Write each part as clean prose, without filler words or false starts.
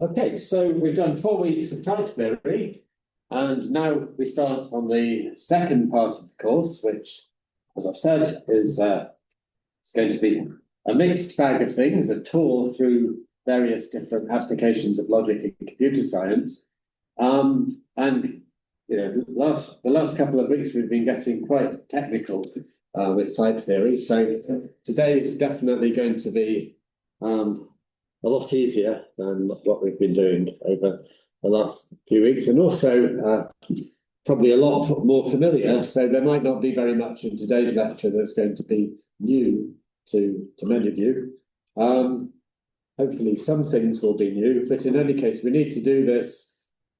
Okay, so we've done 4 weeks of type theory, and now we start on the second part of the course, which, as I've said, is going to be a mixed bag of things, a tour through various different applications of logic and computer science. And you know, the last couple of weeks we've been getting quite technical with type theory. So today is definitely going to be a lot easier than what we've been doing over the last few weeks, and also probably a lot more familiar. So there might not be very much in today's lecture that's going to be new to many of you. Hopefully some things will be new, but in any case, we need to do this.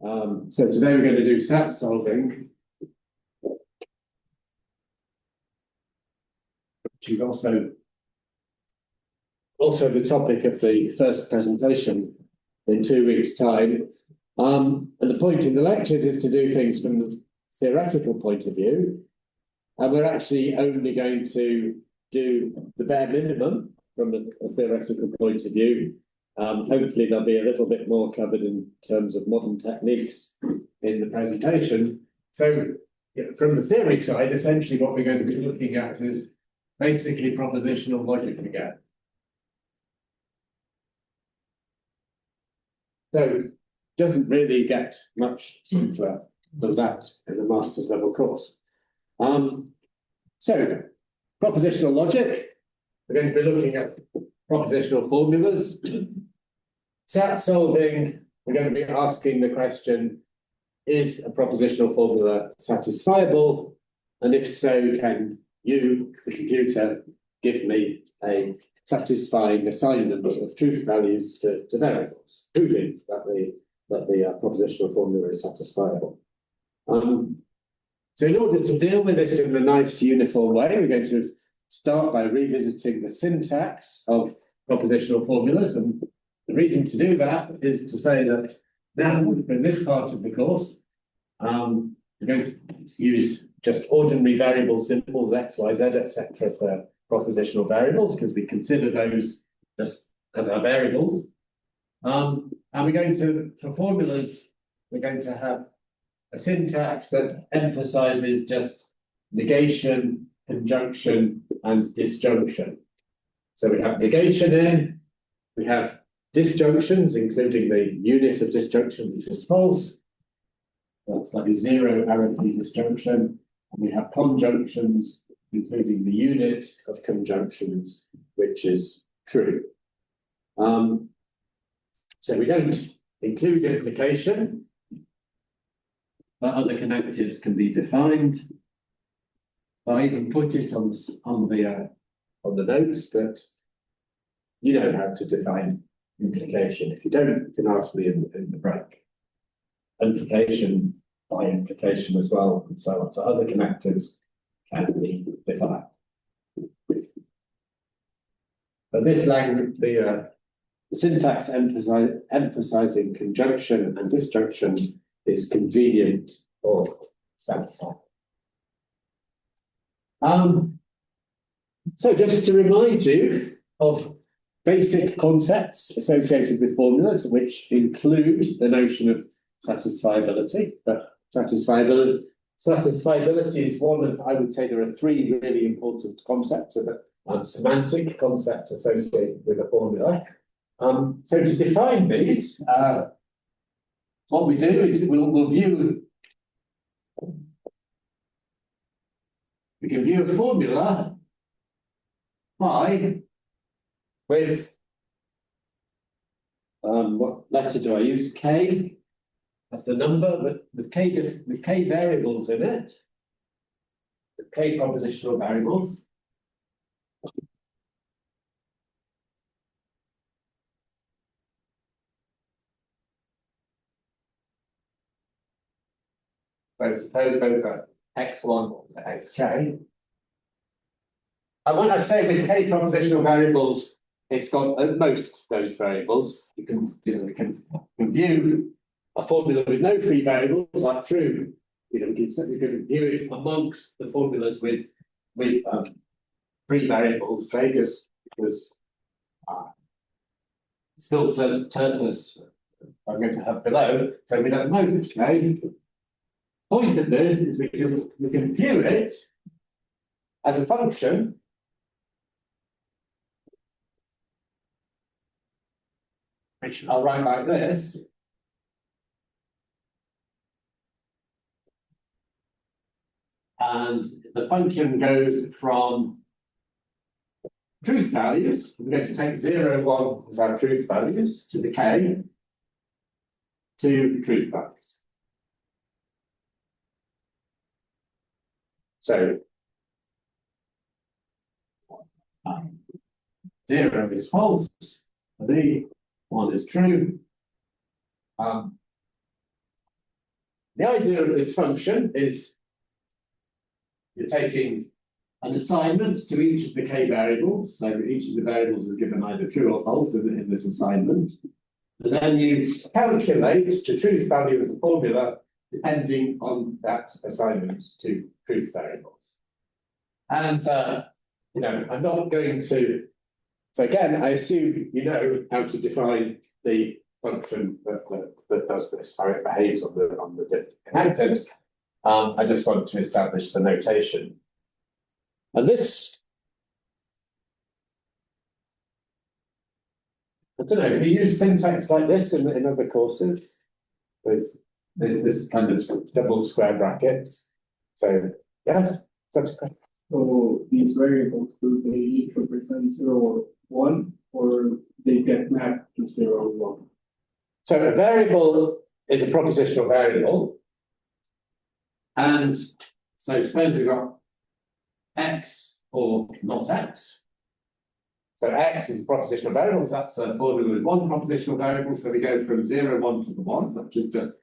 So today we're going to do stat solving, which is also the topic of the first presentation in 2 weeks' time. And the point in the lectures is to do things from the theoretical point of view. And we're actually only going to do the bare minimum from a theoretical point of view. Hopefully there'll be a little bit more covered in terms of modern techniques in the presentation. So from the theory side, essentially what we're going to be looking at is basically propositional logic again. So it doesn't really get much simpler than that in the master's level course. So propositional logic, we're going to be looking at propositional formulas. Stat solving, we're going to be asking the question, is a propositional formula satisfiable? And if so, can you, the computer, give me a satisfying assignment of truth values to variables, proving that the propositional formula is satisfiable. So in order to deal with this in a nice uniform way, we're going to start by revisiting the syntax of propositional formulas. And the reason to do that is to say that now, in this part of the course, we're going to use just ordinary variable symbols, x, y, z, etc. for propositional variables, because we consider those just as our variables. And we're going to, for formulas, we're going to have a syntax that emphasizes just negation, conjunction, and disjunction. So we have negation in, we have disjunctions, including the unit of disjunction, which is false. That's like a zero arity disjunction. And we have conjunctions, including the unit of conjunctions, which is true. So we don't include implication, but other connectives can be defined. I even put it on the notes, but you know how to define implication. If you don't, you can ask me in the break. Implication by implication as well, and so on. So other connectives can be defined. But this language, the syntax emphasizing conjunction and disjunction is convenient or satisfying. So just to remind you of basic concepts associated with formulas, which include the notion of satisfiability. But satisfiability is one of, I would say there are 3 really important concepts of semantic concepts associated with a formula. So to define these, what we do is we can view a formula with what letter do I use? K. That's the number with K variables in it. The K propositional variables. So suppose those are x1 to xk. And when I say with K propositional variables, it's got at most those variables. We can view a formula with no free variables, like true. We can view it amongst the formulas with free variables, say, just because still serves the purpose I'm going to have below. So we have motive K. Point of this is we can view it as a function which I'll write like this. And the function goes from truth values. We're going to take 0, 1 as our truth values to the K to truth values. So 0 is false, B, 1 is true. The idea of this function is you're taking an assignment to each of the K variables. So each of the variables is given either true or false in this assignment. And then you calculate the truth value of the formula depending on that assignment to truth variables. And, I'm not going to. So again, I assume you know how to define the function that does this, how it behaves on the different connectives. I just want to establish the notation. And this, I don't know, we use syntax like this in other courses with this kind of double square brackets. So, yes, that's a question. So these variables, do they each represent 0 or 1, or they get mapped to 0 or 1? So a variable is a propositional variable. And so suppose we've got X or not X. So X is a propositional variable, so that's a formula with one propositional variable. So we go from 0, 1 to the 1, which is just,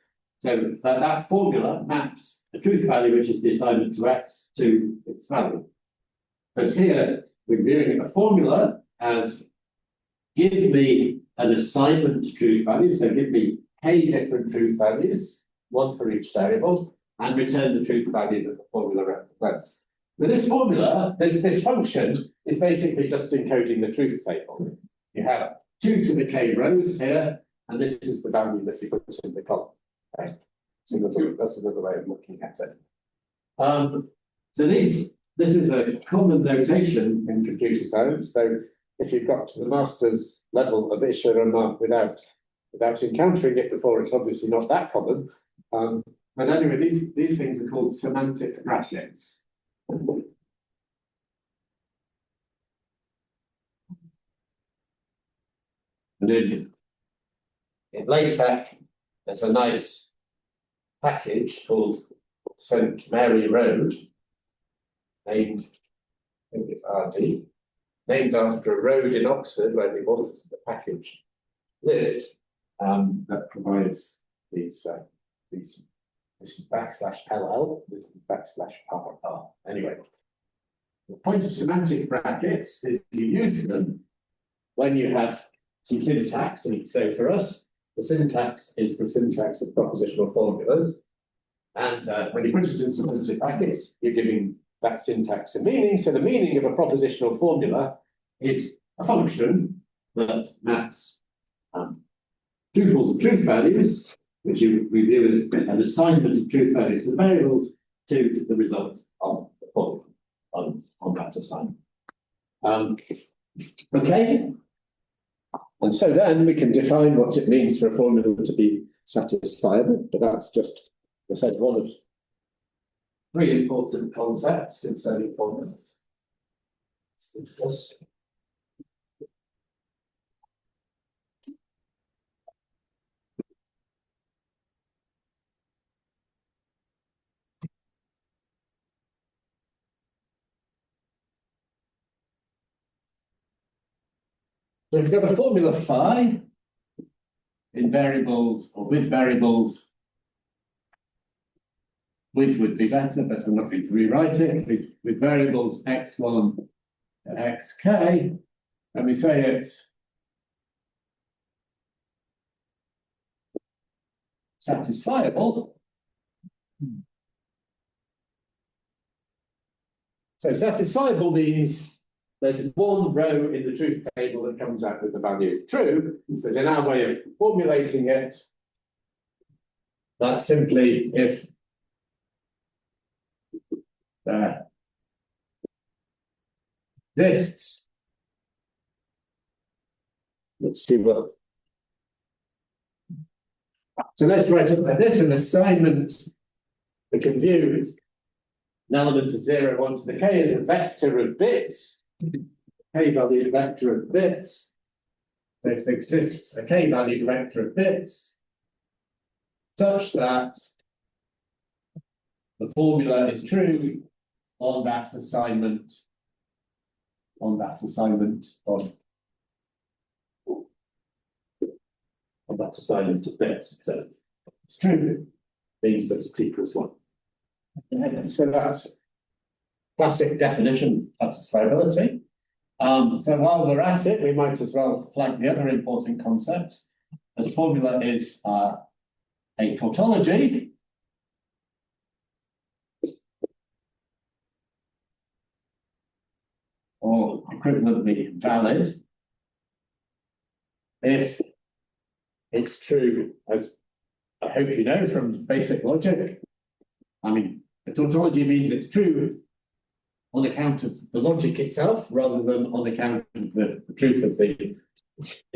so that formula maps the truth value, which is the assignment to X, to its value. But here we're viewing a formula as give me an assignment to truth value. So give me K different truth values, one for each variable, and return the truth value that the formula represents. Now this formula, this function is basically just encoding the truth table. You have 2 to the K rows here, and this is the value that you put in the column. Okay? That's another way of looking at it. So this is a common notation in computer science. So if you've got to the master's level of Ishirama without encountering it before, it's obviously not that common. But anyway, these things are called semantic brackets. And in LaTeX, there's a nice package called St. Mary Road, named, I think it's RD, named after a road in Oxford where the authors of the package lived, that provides these. This is \LL, this is \RR. Anyway, the point of semantic brackets is you use them when you have some syntax. And so for us, the syntax is the syntax of propositional formulas. And when you put it in semantic brackets, you're giving that syntax a meaning. So the meaning of a propositional formula is a function that maps tuples of truth values, which we view as an assignment of truth values to variables, to the result of the formula on that assignment. Okay. And so then we can define what it means for a formula to be satisfiable, but that's just, as I said, one of 3 important concepts concerning formulas. So we've got a formula phi in variables or with variables. With would be better, but I'm not going to rewrite it. With variables x1 to xk, and we say it's satisfiable. So satisfiable means there's one row in the truth table that comes out with the value true, but in our way of formulating it, that's simply if there exists. Let's see what. So let's write it like this: an assignment. We can view an element of 0, 1 to the k as a vector of bits, k-valued vector of bits. So if there exists a k-valued vector of bits, such that the formula is true on that assignment, on that assignment of bits. So it's true means that it equals 1. So that's classic definition of satisfiability. So while we're at it, we might as well flag the other important concept. The formula is a tautology. Or equivalently valid if it's true, as I hope you know from basic logic. I mean, a tautology means it's true on account of the logic itself, rather than on account of the truth of the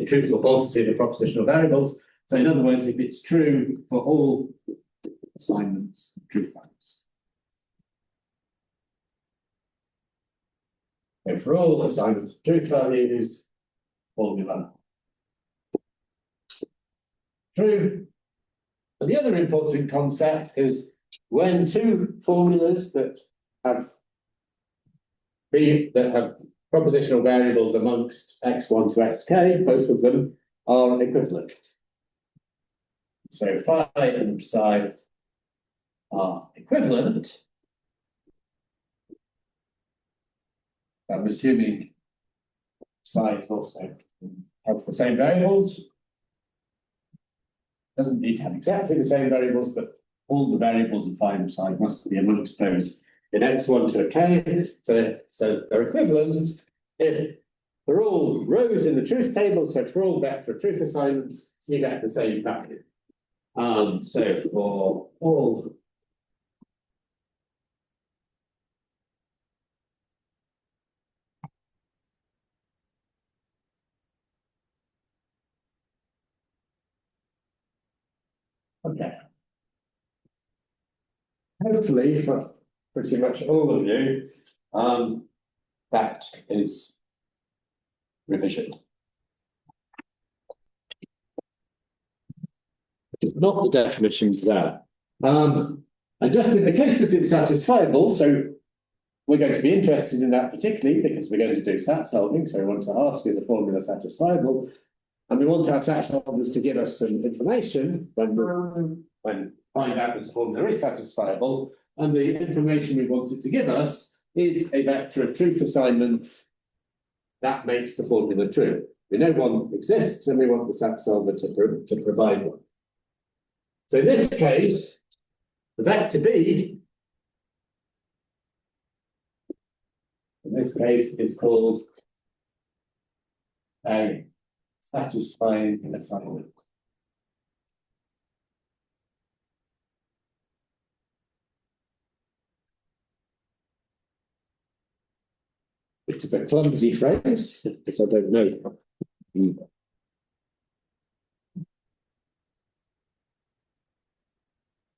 truth or falsity of the propositional variables. So in other words, if it's true for all assignments, truth values. So for all assignments of truth values, formula true. And the other important concept is when two formulas that have propositional variables amongst x1 to xk, both of them are equivalent. So phi and psi are equivalent. I'm assuming psi is also has the same variables. Doesn't need to have exactly the same variables, but all the variables of phi and psi must be amongst those in x1 to a k. So they're equivalent if for all rows in the truth table, so for all vector truth assignments, you get the same value. So for all okay. Hopefully, for pretty much all of you, that is revision. Not the definitions there. And just in the case that it's satisfiable, so we're going to be interested in that particularly because we're going to do SAT solving. So we want to ask, is a formula satisfiable? And we want our SAT solvers to give us some information when find out that the formula is satisfiable. And the information we want it to give us is a vector of truth assignments that makes the formula true. We know one exists and we want the SAT solver to provide one. So in this case, the vector B, in this case, is called a satisfying assignment. It's a clumsy phrase, because I don't know.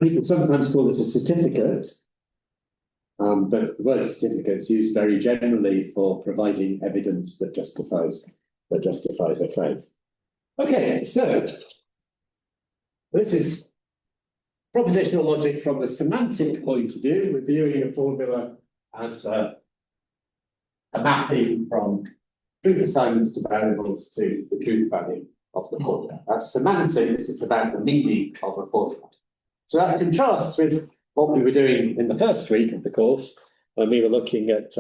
People sometimes call it a certificate, but the word certificate is used very generally for providing evidence that justifies a claim. Okay, so this is propositional logic from the semantic point of view, reviewing a formula as a mapping from truth assignments to variables to the truth value of the formula. That's semantics, it's about the meaning of a formula. So that contrasts with what we were doing in the first week of the course, when we were looking at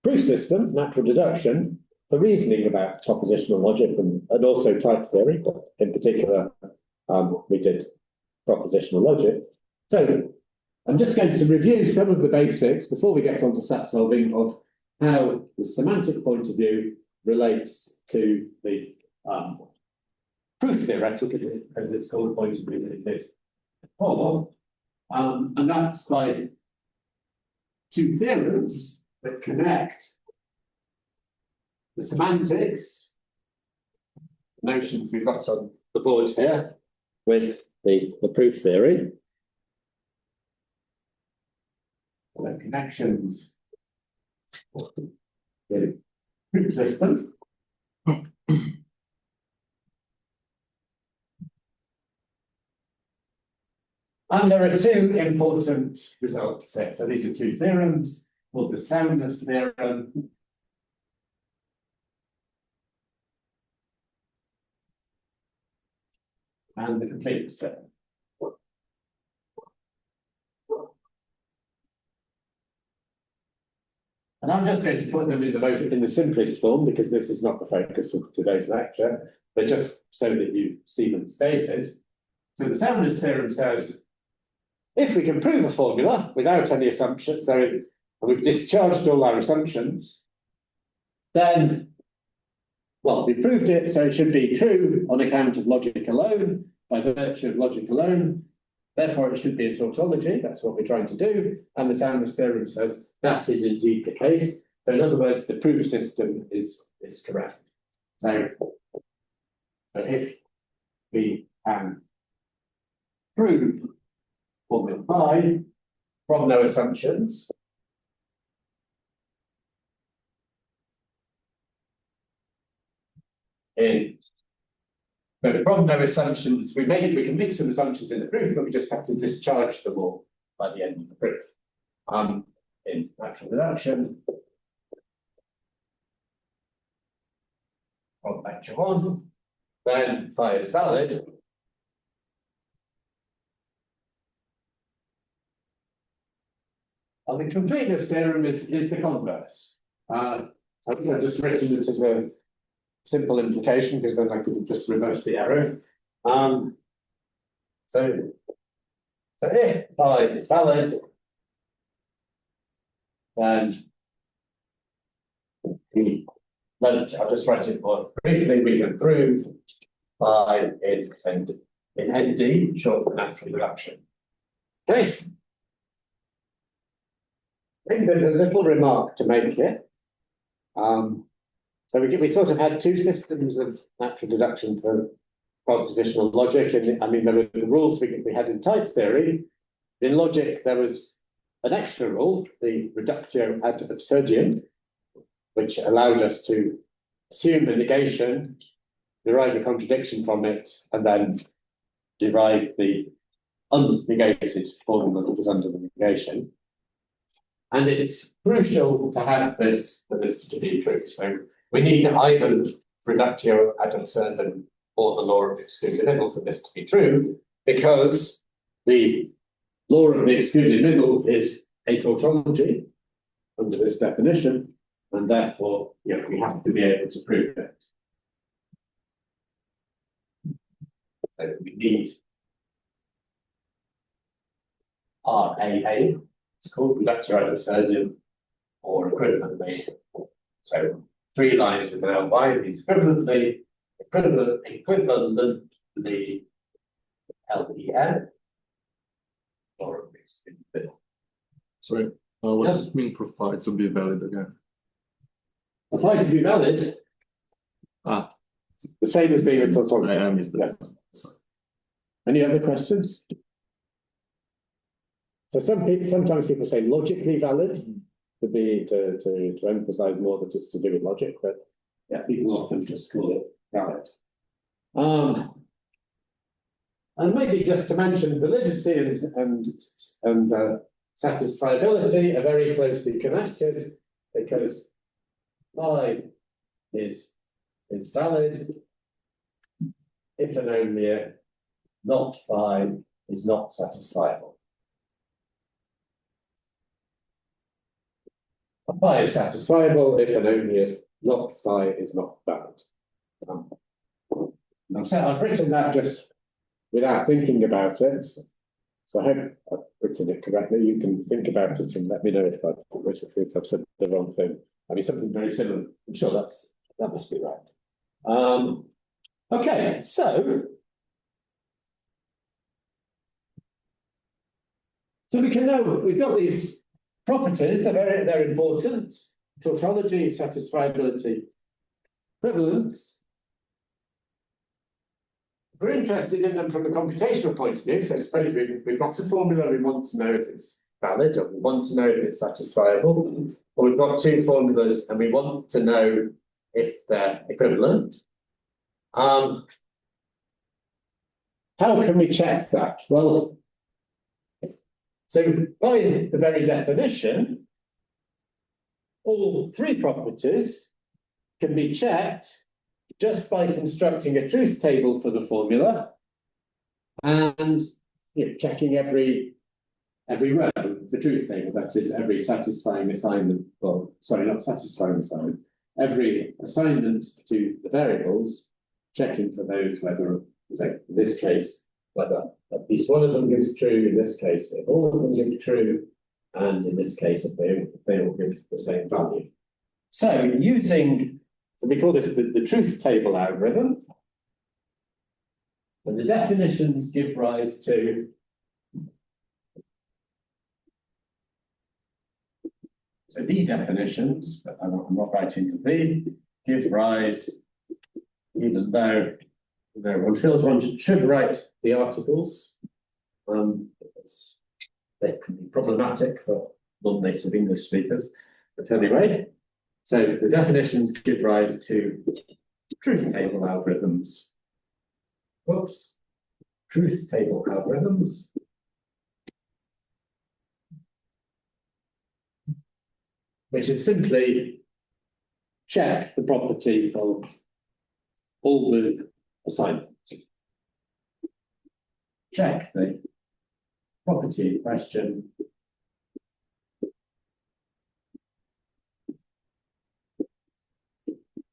proof system, natural deduction, for reasoning about propositional logic and also type theory, but in particular, we did propositional logic. So I'm just going to review some of the basics before we get on to SAT solving of how the semantic point of view relates to the proof theoretic, as it's called, point of view that it did before. And that's by two theorems that connect the semantics notions we've got on the board here with the proof theory. The connections with proof system. And there are two important results here. So these are two theorems called the soundness theorem and the completeness theorem. And I'm just going to put them in the simplest form because this is not the focus of today's lecture, but just so that you see them stated. So the soundness theorem says, if we can prove a formula without any assumptions, so we've discharged all our assumptions, then, well, we've proved it, so it should be true on account of logic alone, by virtue of logic alone. Therefore, it should be a tautology. That's what we're trying to do. And the soundness theorem says that is indeed the case. So in other words, the proof system is correct. So if we can prove formula phi from no assumptions, so from no assumptions, we can make some assumptions in the proof, but we just have to discharge them all by the end of the proof. In natural deduction, from lecture 1, then phi is valid. And the completeness theorem is the converse. I think I've just written it as a simple implication because then I could have just reversed the arrow. So if phi is valid, then I'll just write it more briefly. We can prove phi in ND, short for natural deduction. Okay. I think there's a little remark to make here. So we sort of had two systems of natural deduction for propositional logic, and I mean there were the rules we had in type theory. In logic, there was an extra rule, the reductio ad absurdum, which allowed us to assume a negation, derive a contradiction from it, and then derive the unnegated formula that was under the negation. And it's crucial to have this for this to be true. So we need either reductio ad absurdum or the law of the excluded middle for this to be true, because the law of the excluded middle is a tautology under this definition, and therefore we have to be able to prove it. So we need RAA. It's called reductio ad absurdum, or equivalently. So 3 lines with an LY means equivalently LEN, or Sorry, what does it mean for phi to be valid again? For phi to be valid, the same as being a tautology. I missed that. Yes. Any other questions? So sometimes people say logically valid to be to emphasize more that it's to do with logic, but yeah, people often just call it valid. And maybe just to mention validity and satisfiability are very closely connected, because phi is valid if and only if not phi is not satisfiable. Phi is satisfiable if and only if not phi is not valid. I've written that just without thinking about it, so I hope I've written it correctly. You can think about it and let me know if I've said the wrong thing. I mean, something very similar. I'm sure that must be right. Okay, so we can know we've got these properties. They're important. Tautology, satisfiability, equivalence. We're interested in them from a computational point of view. So suppose we've got a formula, we want to know if it's valid, or we want to know if it's satisfiable, or we've got two formulas and we want to know if they're equivalent. How can we check that? Well, so by the very definition, all three properties can be checked just by constructing a truth table for the formula and checking every row of the truth table, that is, every satisfying assignment, well, sorry, not satisfying assignment, every assignment to the variables, checking for those whether, in this case, whether at least one of them gives true, in this case, if all of them give true, and in this case, if they all give the same value. So using, we call this the truth table algorithm, and the definitions give rise to so the definitions, but I'm not writing to the, give rise, even though one feels one should write the articles. They can be problematic for non-native English speakers, but anyway, so the definitions give rise to truth table algorithms. Whoops, truth table algorithms. Which is simply check the property for all the assignments. Check the property in question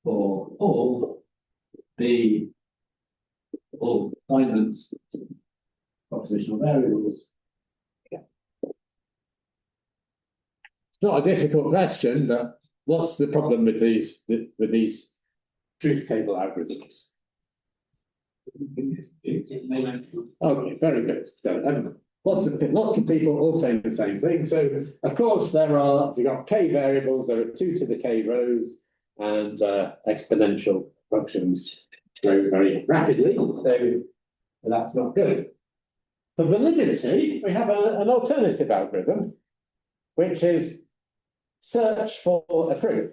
for all assignments, propositional variables. It's not a difficult question, but what's the problem with these truth table algorithms? Okay, very good. So, lots of people all saying the same thing. So, of course, we've got k variables, there are 2 to the k rows, and exponential functions grow very rapidly. So, that's not good. For validity, we have an alternative algorithm, which is search for a proof.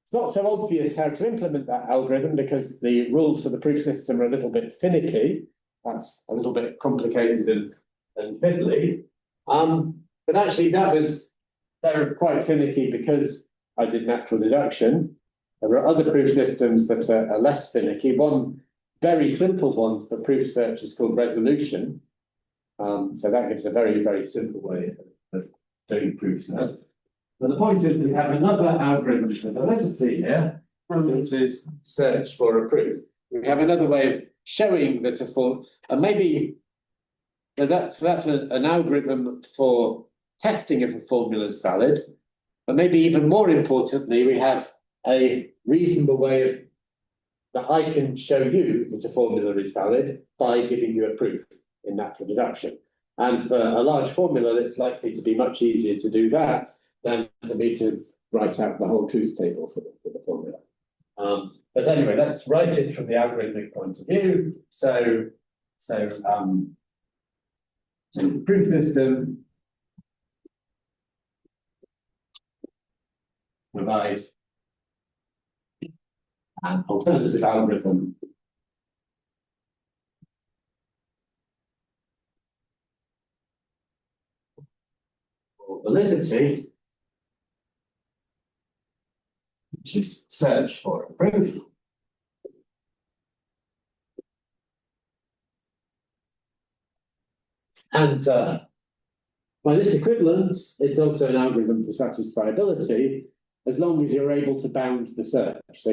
It's not so obvious how to implement that algorithm because the rules for the proof system are a little bit finicky. That's a little bit complicated and fiddly. But actually they're quite finicky because I did natural deduction. There are other proof systems that are less finicky. One very simple one for proof search is called resolution. So that gives a very, very simple way of doing proof search. But the point is we have another algorithm for validity here, which is search for a proof. We have another way of showing that a form, and maybe that's an algorithm for testing if a formula is valid. But maybe even more importantly, we have a reasonable way of that I can show you that a formula is valid by giving you a proof in natural deduction. And for a large formula, it's likely to be much easier to do that than for me to write out the whole truth table for the formula. But anyway, let's write it from the algorithmic point of view. So the proof system provides an alternative algorithm for validity, which is search for a proof. And by this equivalence, it's also an algorithm for satisfiability, as long as you're able to bound the search. So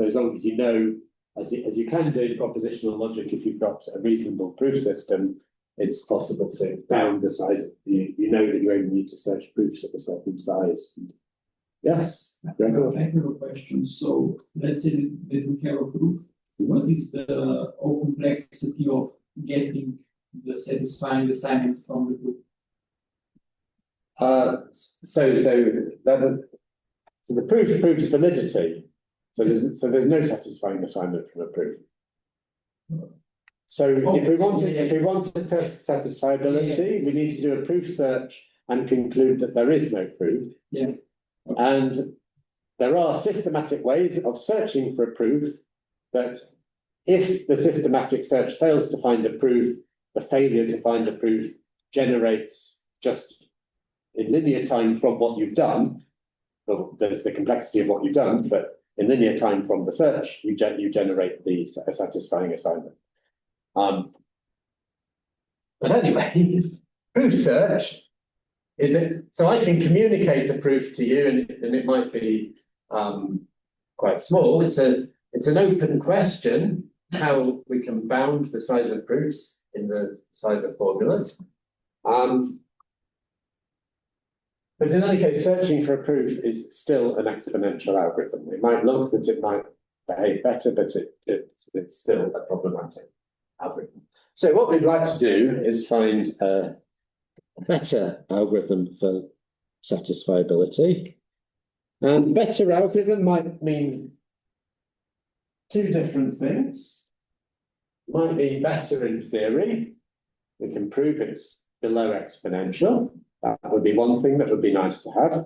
as long as you know, as you can do in propositional logic, if you've got a reasonable proof system, it's possible to bound the size. You know that you only need to search proofs of a certain size. Yes, I Gregor. have a question. So let's say that we have a proof. What is the complexity of getting the satisfying assignment from the proof? So the proof proves validity. So there's no satisfying assignment from a proof. So if we want to test satisfiability, we need to do a proof search and conclude that there is no proof. Yeah. And there are systematic ways of searching for a proof that if the systematic search fails to find a proof, the failure to find a proof generates just in linear time from what you've done. Well, there's the complexity of what you've done, but in linear time from the search, you generate the satisfying assignment. But anyway, proof search is it? So I can communicate a proof to you, and it might be quite small. It's an open question how we can bound the size of proofs in the size of formulas. But in any case, searching for a proof is still an exponential algorithm. It might look that it might behave better, but it's still a problematic algorithm. So what we'd like to do is find a better algorithm for satisfiability. And better algorithm might mean two different things. Might be better in theory. We can prove it's below exponential. That would be one thing that would be nice to have.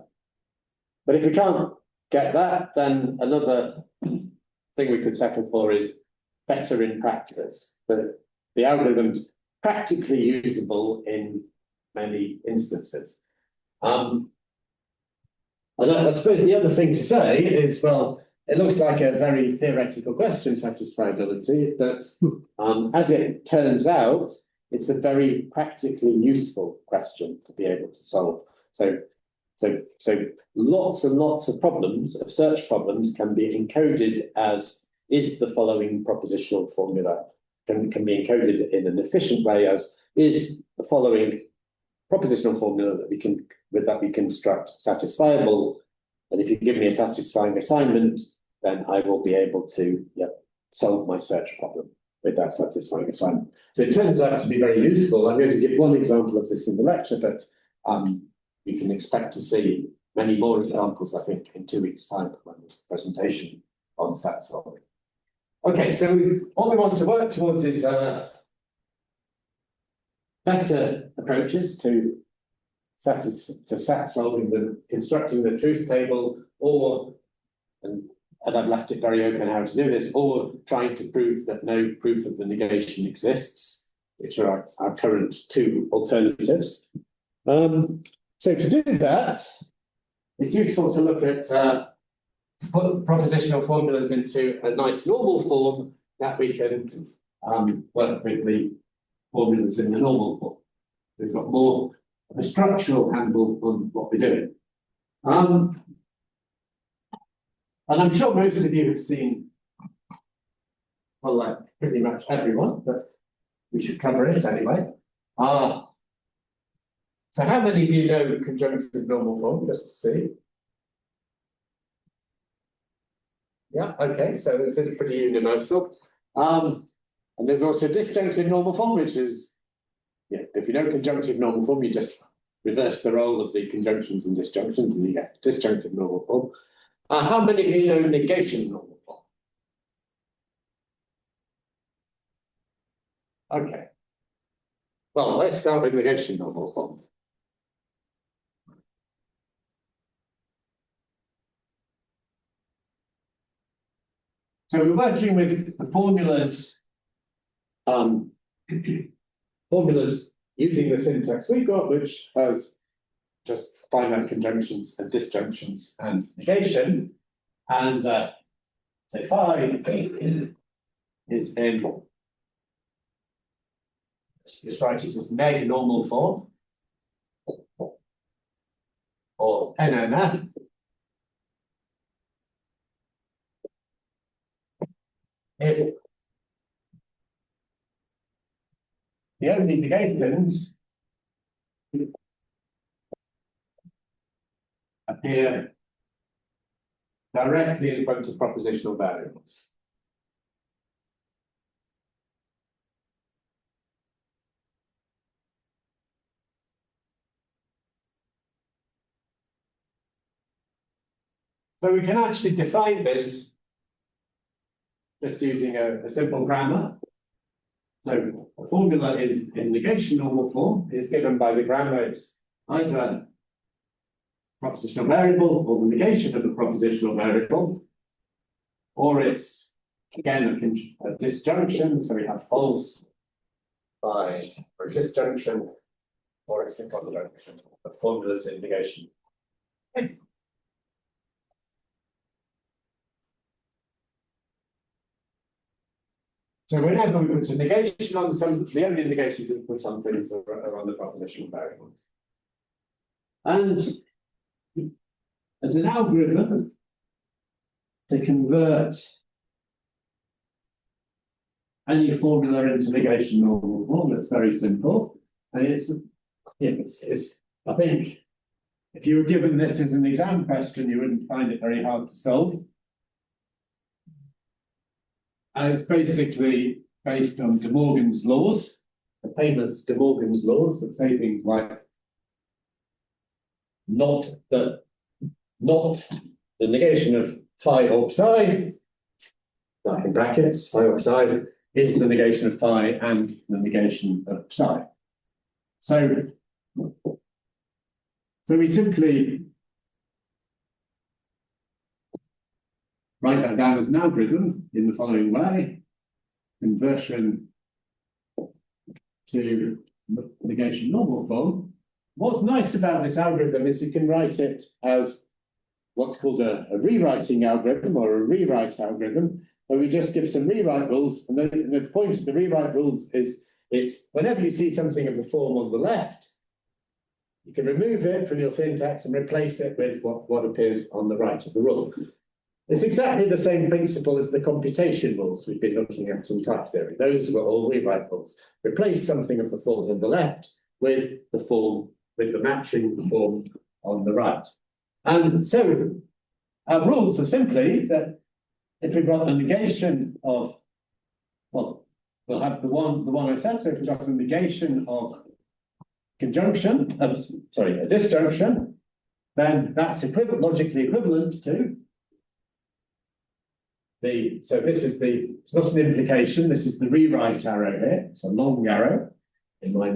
But if we can't get that, then another thing we could settle for is better in practice. The algorithm's practically usable in many instances. And I suppose the other thing to say is, well, it looks like a very theoretical question, satisfiability, but as it turns out, it's a very practically useful question to be able to solve. So lots and lots of problems, of search problems, can be encoded as is the following propositional formula, can be encoded in an efficient way as is the following propositional formula that we construct satisfiable. And if you give me a satisfying assignment, then I will be able to solve my search problem with that satisfying assignment. So it turns out to be very useful. I'm going to give one example of this in the lecture, but you can expect to see many more examples, I think, in 2 weeks' time when this presentation on SAT solving. Okay, so what we want to work towards is better approaches to SAT solving than constructing the truth table, or, and I've left it very open how to do this, or trying to prove that no proof of the negation exists, which are our current two alternatives. So to do that, it's useful to look at to put propositional formulas into a nice normal form that we can work with the formulas in the normal form. We've got more of a structural handle on what we're doing. And I'm sure most of you have seen, well, like pretty much everyone, but we should cover it anyway. So how many of you know the conjunctive normal form, just to see? Yeah, okay, so this is pretty universal. And there's also disjunctive normal form, which is, if you know conjunctive normal form, you just reverse the role of the conjunctions and disjunctions, and you get disjunctive normal form. How many of you know negation normal form? Okay. Well, let's start with negation normal form. So we're working with the formulas, formulas using the syntax we've got, which has just finite conjunctions and disjunctions and negation. And so phi is in, let's write it as neg normal form, or NNF. If the only negations appear directly in front of propositional variables. So we can actually define this just using a simple grammar. So the formula is in negation normal form, is given by the grammar. It's either propositional variable or the negation of the propositional variable, or it's again a disjunction. So we have false by or disjunction, or it's a conjunction. The formula's in negation. So whenever we put a negation on some, the only negations we put on things are on the propositional variables. And as an algorithm to convert any formula into negation normal form, it's very simple. And it's I think if you were given this as an exam question, you wouldn't find it very hard to solve. And it's basically based on De Morgan's laws, the famous De Morgan's laws that say things like not the negation of phi or psi, like in brackets, phi or psi, is the negation of phi and the negation of psi. So we simply write that down as an algorithm in the following way: conversion to negation normal form. What's nice about this algorithm is you can write it as what's called a rewriting algorithm or a rewrite algorithm, where we just give some rewrite rules. And the point of the rewrite rules is it's whenever you see something of the form on the left, you can remove it from your syntax and replace it with what appears on the right of the rule. It's exactly the same principle as the computation rules we've been looking at in type theory. Those were all rewrite rules. Replace something of the form on the left with the matching form on the right. And so our rules are simply that if we've got a negation of, well, we'll have the one I said. So if we've got a negation of a disjunction, then that's logically equivalent to it's not an implication, this is the rewrite arrow here. It's a long arrow in my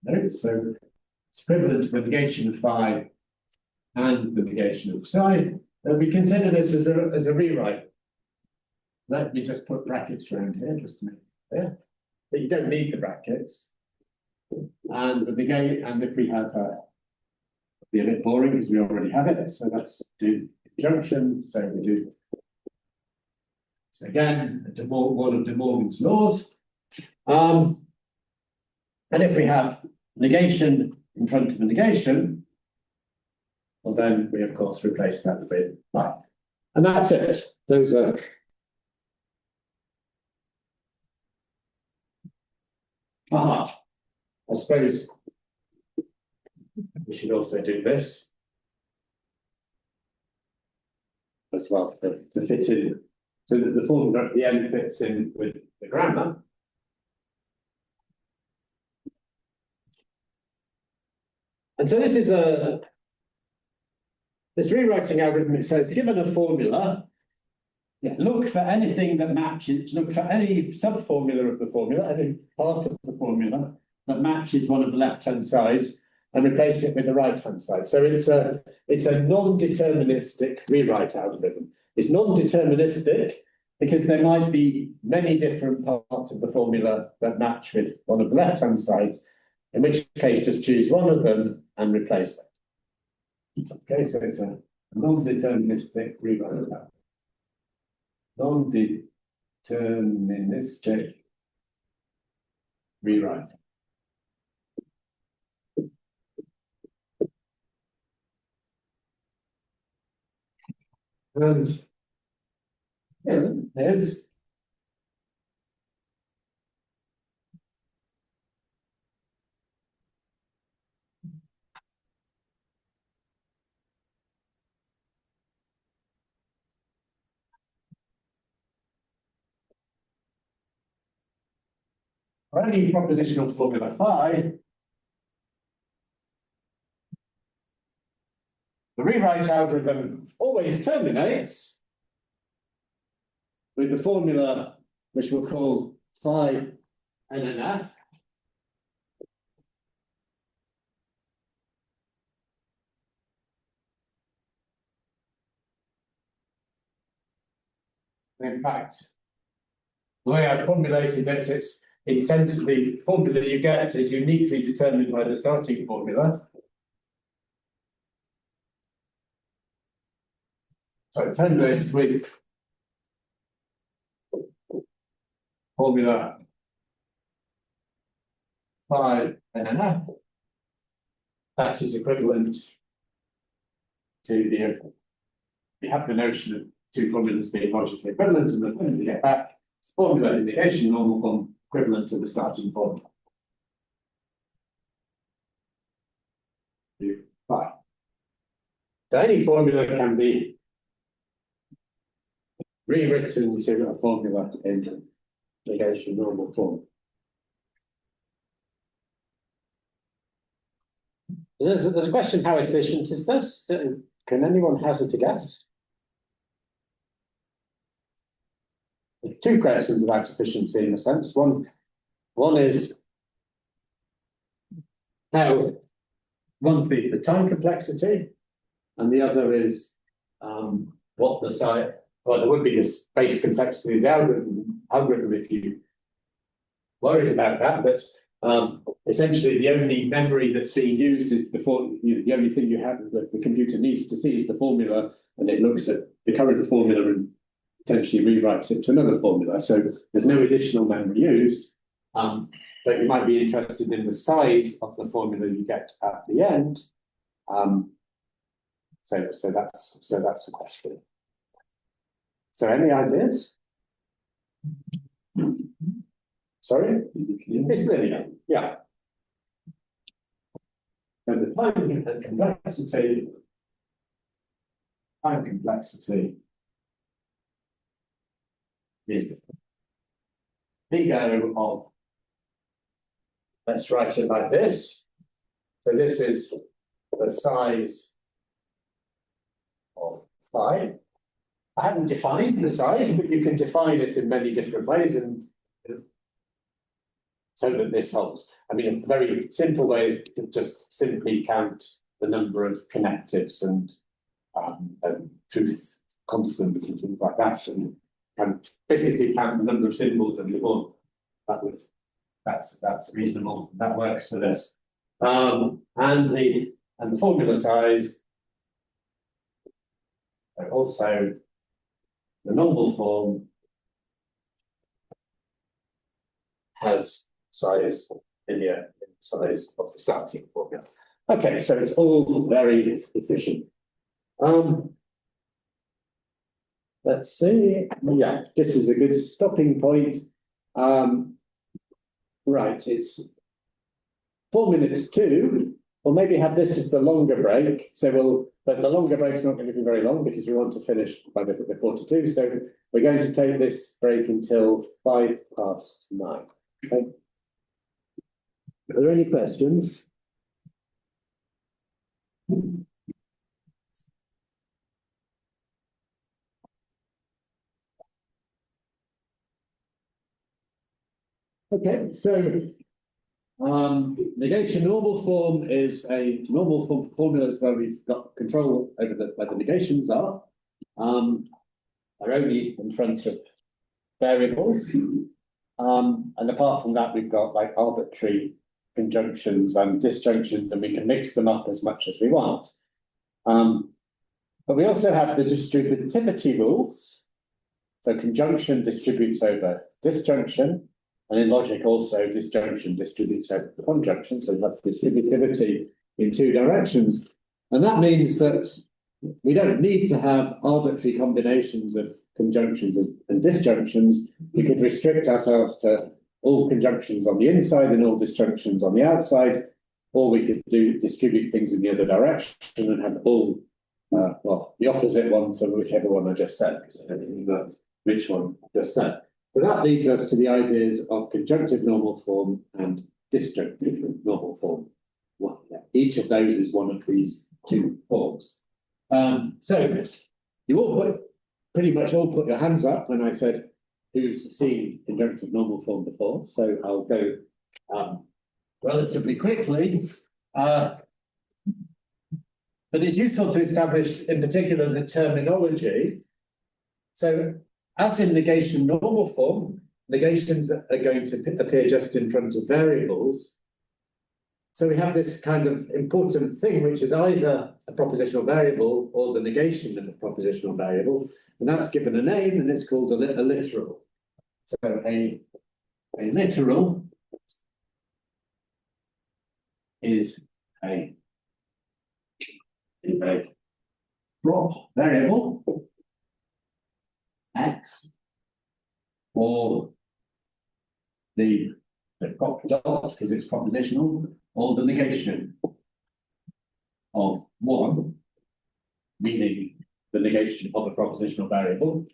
notes. So it's equivalent to the negation of phi and the negation of psi. And we consider this as a rewrite. Let me just put brackets around here just to make it clear. But you don't need the brackets. And the negate, and if we have be a bit boring because we already have it. So let's do conjunction. So we do. So again, one of De Morgan's laws. And if we have negation in front of a negation, well, then we of course replace that with phi. And that's it. Those are I suppose we should also do this as well to fit in, so that the formula at the end fits in with the grammar. And so this is this rewriting algorithm. It says, given a formula, look for anything that matches, look for any subformula of the formula, any part of the formula that matches one of the left-hand sides and replace it with the right-hand side. So it's a non-deterministic rewrite algorithm. It's non-deterministic because there might be many different parts of the formula that match with one of the left-hand sides, in which case just choose one of them and replace it. Okay, so it's a non-deterministic rewrite algorithm. Non-deterministic rewrite. And there's For any propositional formula phi, the rewrite algorithm always terminates with the formula which we'll call phi NNF. In fact, the way I've formulated it, it's the formula you get is uniquely determined by the starting formula. So it terminates with formula phi NNF. That is equivalent to the, you have the notion of two formulas being logically equivalent, and the formula you get back is formula in negation normal form equivalent to the starting formula. Phi. So any formula can be rewritten to a formula in negation normal form. There's a question, how efficient is this? Can anyone hazard a guess? Two questions about efficiency in a sense. One is how, one's the time complexity, and the other is what the size. Well, there would be this base complexity of the algorithm if you worried about that, but essentially the only memory that's being used is the only thing you have that the computer needs to see is the formula, and it looks at the current formula and potentially rewrites it to another formula. So there's no additional memory used, but you might be interested in the size of the formula you get at the end. So that's a question. So any ideas? Sorry? It's linear, yeah. So the time complexity is big O of, let's write it like this. So this is the size of phi. I haven't defined the size, but you can define it in many different ways, and so that this helps. I mean, a very simple way is to just simply count the number of connectives and truth constants and things like that, and basically count the number of symbols that you want. That's reasonable. That works for this. And the formula size. Also, the normal form has size linear size of the starting formula. Okay, so it's all very efficient. Let's see. Yeah, this is a good stopping point. Right, it's 4 minutes to, or maybe have this as the longer break. So but the longer break is not going to be very long because we want to finish by the 1:45. So we're going to take this break until 9:05. Okay. Are there any questions? Okay, so negation normal form is a normal form for formulas where we've got control over where the negations are only in front of variables. And apart from that, we've got like arbitrary conjunctions and disjunctions, and we can mix them up as much as we want. But we also have the distributivity rules. So conjunction distributes over disjunction, and in logic also disjunction distributes over conjunction. So we have distributivity in two directions. And that means that we don't need to have arbitrary combinations of conjunctions and disjunctions. We could restrict ourselves to all conjunctions on the inside and all disjunctions on the outside, or we could distribute things in the other direction and have all, well, the opposite ones of whichever one I just said, because I don't know which one I just said. So that leads us to the ideas of conjunctive normal form and disjunctive normal form. Each of those is one of these two forms. So you all pretty much all put your hands up when I said who's seen conjunctive normal form before. So I'll go relatively quickly. But it's useful to establish, in particular, the terminology. So, as in negation normal form, negations are going to appear just in front of variables. So we have this kind of important thing, which is either a propositional variable or the negation of a propositional variable, and that's given a name, and it's called a literal. So a literal is a prop variable x, or the prop dot because it's propositional, or the negation of one, meaning the negation of a propositional variable,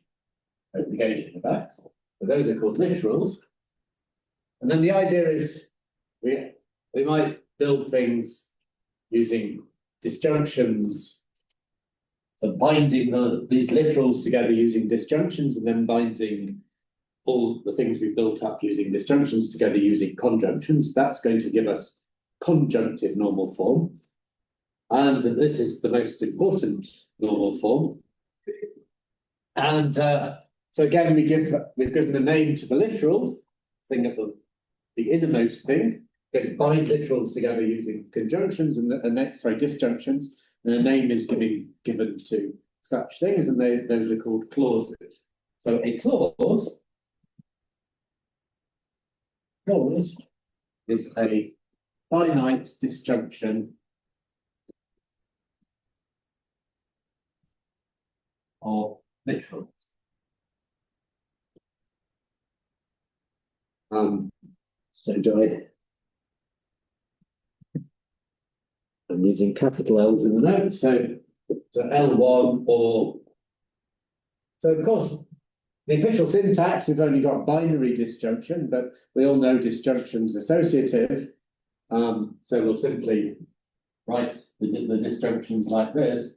so negation of x. So those are called literals. And then the idea is we might build things using disjunctions, and binding these literals together using disjunctions, and then binding all the things we've built up using disjunctions together using conjunctions. That's going to give us conjunctive normal form. And this is the most important normal form. And so again, we've given a name to the literals, thing at the innermost thing. We're going to bind literals together using conjunctions and disjunctions. And a name is given to such things, and those are called clauses. So a clause is a finite disjunction of literals. So I'm using capital L's in the notes, so L1 or, so of course, the official syntax, we've only got binary disjunction, but we all know disjunction's associative. So we'll simply write the disjunctions like this.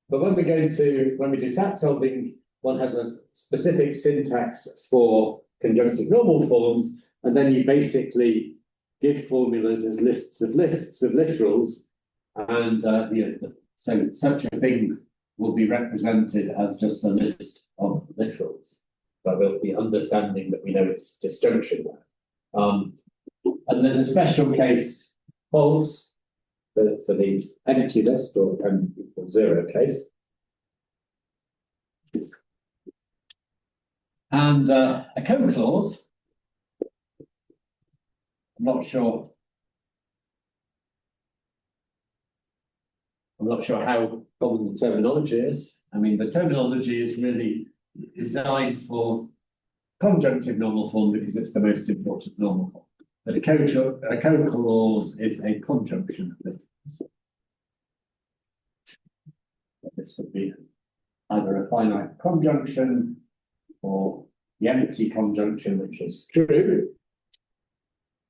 But when we do SAT solving, one has a specific syntax for conjunctive normal forms, and then you basically give formulas as lists of literals, and so such a thing will be represented as just a list of literals. But we'll be understanding that we know it's disjunction there. And there's a special case false for the empty list or zero case. And a co-clause, I'm not sure how common the terminology is. I mean, the terminology is really designed for conjunctive normal form because it's the most important normal form. But a co-clause is a conjunction of things. This would be either a finite conjunction or the empty conjunction, which is true.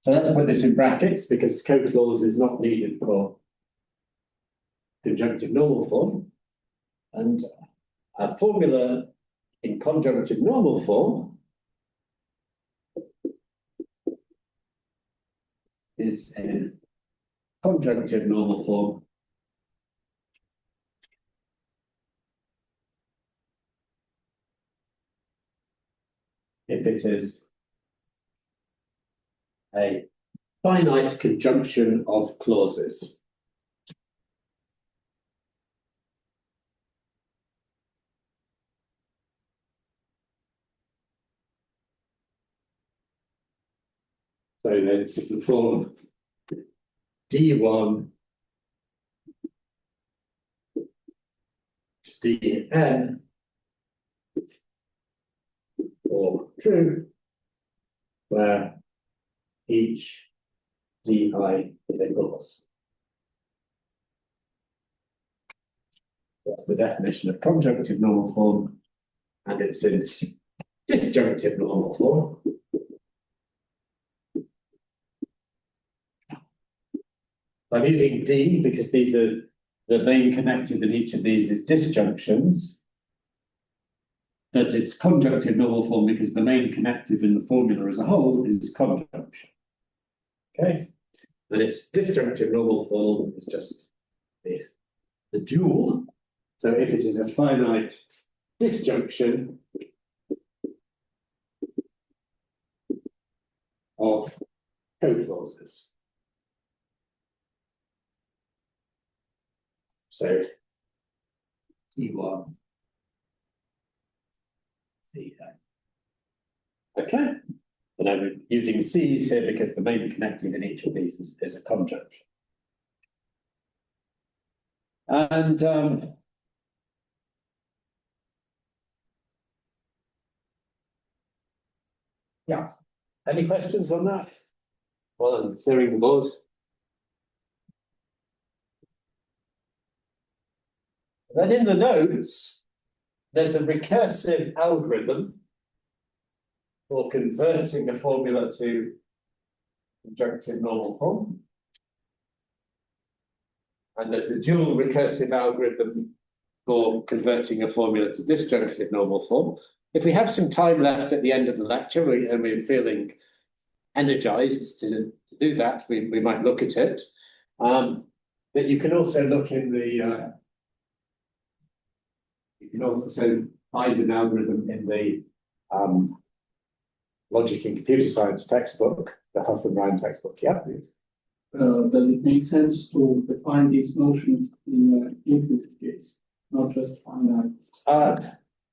So let's put this in brackets because co-clause is not needed for conjunctive normal form. And a formula in conjunctive normal form is a conjunctive normal form if it is a finite conjunction of clauses. So this is the form D1 to Dn or true, where each di is a clause. That's the definition of conjunctive normal form, and it's in disjunctive normal form. I'm using D because these are the main connective in each of these is disjunctions. But it's conjunctive normal form because the main connective in the formula as a whole is conjunction. Okay, and its disjunctive normal form is just the dual. So if it is a finite disjunction of co-clauses. So T1. C. Okay. And I'm using C's here because the main connective in each of these is a conjunction. And yeah, any questions on that? Well, I'm clearing the board. Then in the notes, there's a recursive algorithm for converting a formula to conjunctive normal form. And there's a dual recursive algorithm for converting a formula to disjunctive normal form. If we have some time left at the end of the lecture and we're feeling energized to do that, we might look at it. But you can also look in the you can also find an algorithm in the Logic and Computer Science textbook, the Huss and Ryan textbook. Yeah. Does it make sense to define these notions in an infinite case, not just finite?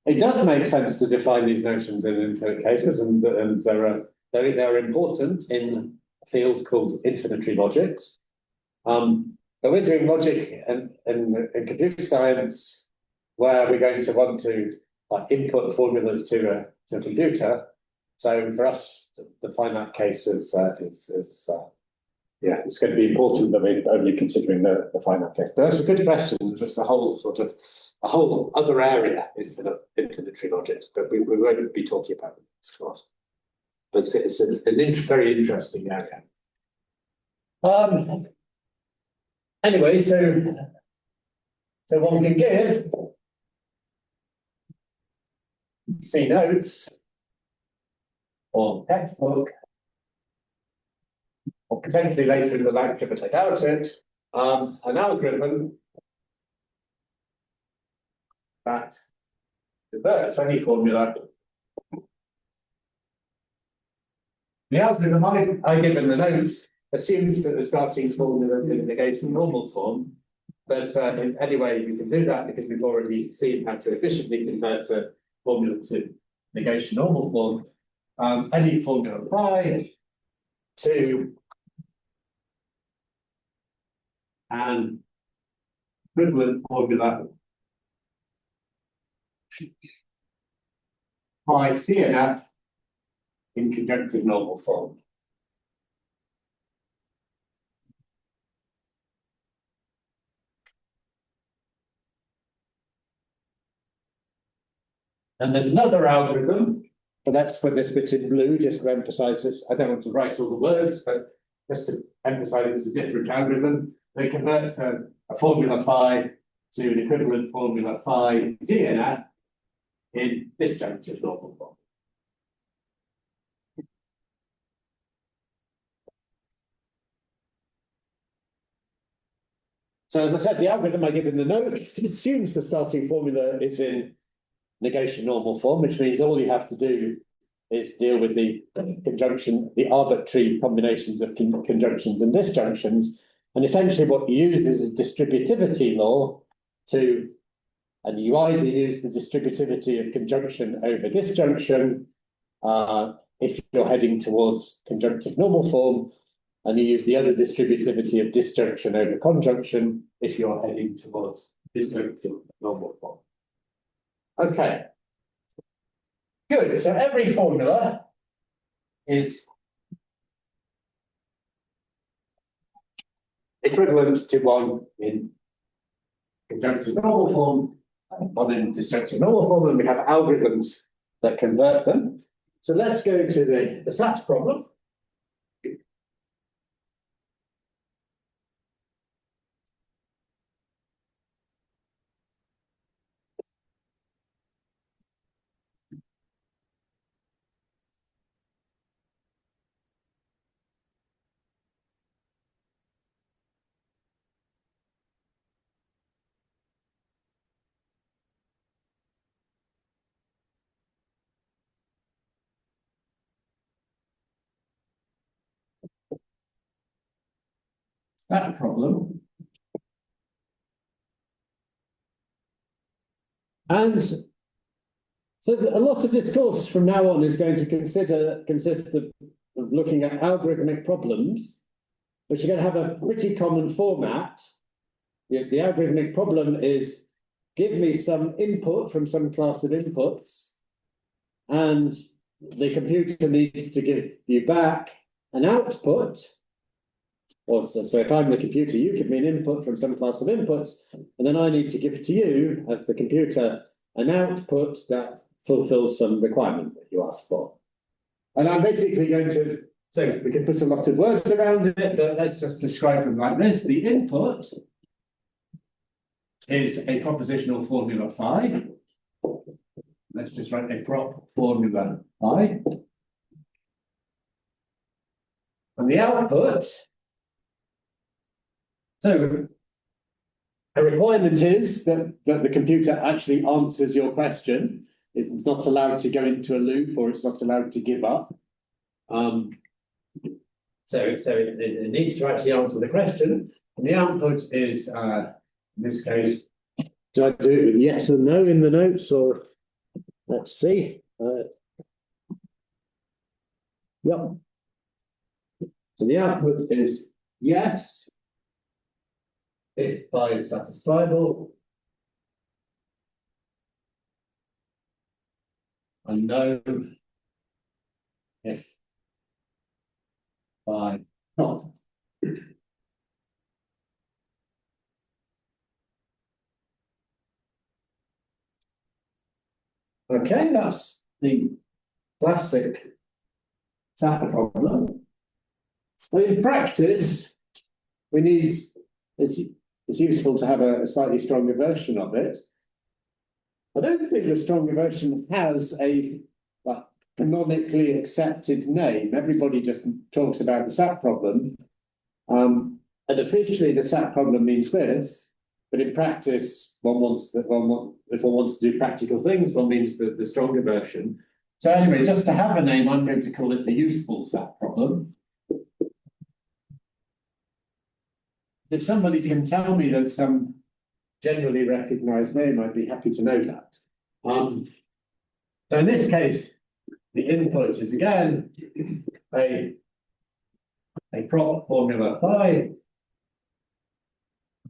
It does make sense to define these notions in infinite cases, and they're important in a field called infinitary logics. But we're doing logic and computer science, where we're going to want to input formulas to a computer. So for us, the finite case is yeah, it's going to be important that we're only considering the finite case. But that's a good question. It's a whole other area in infinitary logics, but we won't be talking about it in this class. But it's a very interesting area. Anyway, so one can give see notes or textbook, or potentially later in the lecture, but I doubt it, an algorithm that converts any formula. The algorithm I give in the notes assumes that the starting formula is in negation normal form, but anyway, we can do that because we've already seen how to efficiently convert a formula to negation normal form. Any formula phi to an equivalent formula phi CNF in conjunctive normal form. And there's another algorithm, but let's put this bit in blue just to emphasize this. I don't want to write all the words, but just to emphasize it's a different algorithm. They converts a formula phi to an equivalent formula phi DNF in disjunctive normal form. So as I said, the algorithm I give in the note assumes the starting formula is in negation normal form, which means all you have to do is deal with the conjunction, the arbitrary combinations of conjunctions and disjunctions. And essentially what you use is a distributivity law and you either use the distributivity of conjunction over disjunction if you're heading towards conjunctive normal form, and you use the other distributivity of disjunction over conjunction if you're heading towards disjunctive normal form. Okay. Good. So every formula is equivalent to one in conjunctive normal form, one in disjunctive normal form, and we have algorithms that convert them. So let's go to the SAT problem. That problem. And so a lot of this course from now on is going to consist of looking at algorithmic problems, which are going to have a pretty common format. The algorithmic problem is give me some input from some class of inputs, and the computer needs to give you back an output. Or so if I'm the computer, you give me an input from some class of inputs, and then I need to give to you, as the computer, an output that fulfills some requirement that you ask for. And I'm basically going to, so we can put a lot of words around it, but let's just describe them like this. The input is a propositional formula phi. Let's just write a prop formula phi. And the output, so a requirement is that the computer actually answers your question. It's not allowed to go into a loop, or it's not allowed to give up. So it needs to actually answer the question. And the output is, in this case, do I do it with yes and no in the notes, or let's see. Yep. So the output is yes, if phi is satisfiable, and no, if phi not. Okay, that's the classic SAT problem. In practice, we need, it's useful to have a slightly stronger version of it. I don't think the stronger version has a canonically accepted name. Everybody just talks about the SAT problem. And officially, the SAT problem means this, but in practice, if one wants to do practical things, one means the stronger version. So anyway, just to have a name, I'm going to call it the useful SAT problem. If somebody can tell me there's some generally recognized name, I'd be happy to know that. So in this case, the input is again a prop formula phi.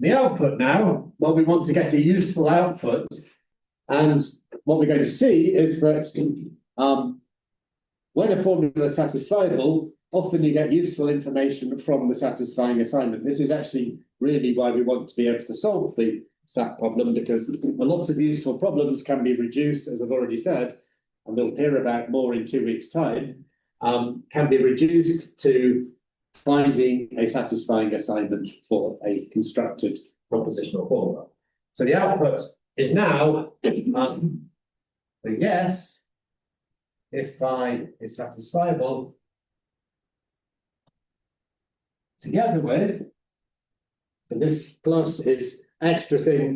The output now, well, we want to get a useful output, and what we're going to see is that when a formula is satisfiable, often you get useful information from the satisfying assignment. This is actually really why we want to be able to solve the SAT problem, because a lot of useful problems can be reduced, as I've already said, and we'll hear about more in 2 weeks' time, can be reduced to finding a satisfying assignment for a constructed propositional formula. So the output is now a yes, if phi is satisfiable, together with, and this plus is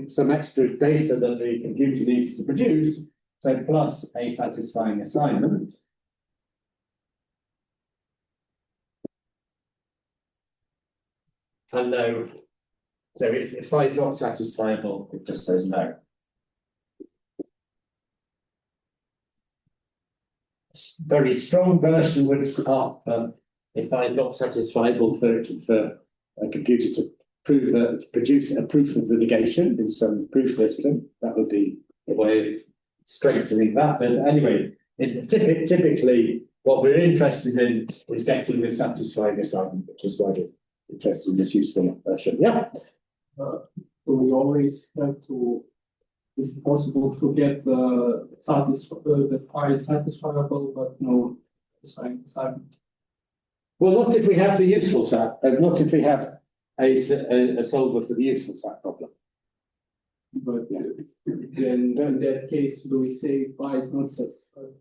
some extra data that the computer needs to produce, so plus a satisfying assignment. And no, so if phi is not satisfiable, it just says no. Very strong version would if phi is not satisfiable for a computer to produce a proof of the negation in some proof system. That would be a way of strengthening that. But anyway, typically what we're interested in is getting the satisfying assignment, which is why we're interested in this useful version. Yeah. So we always have to is it possible to get the phi is satisfiable but no satisfying assignment? Well, not if we have the useful SAT, not if we have a solver for the useful SAT problem. But Yeah. then in that case, do we say phi is not satisfied?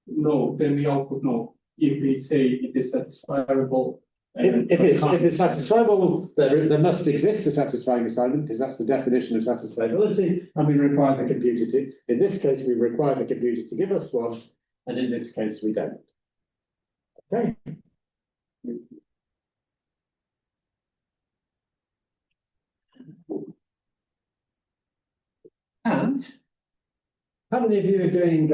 No, then we output no. If we say it is satisfiable. If it's satisfiable, there must exist a satisfying assignment, because that's the definition of satisfiability, and we require the computer to, in this case, we require the computer to give us one, and in this case, we don't. Okay. And how many of you are doing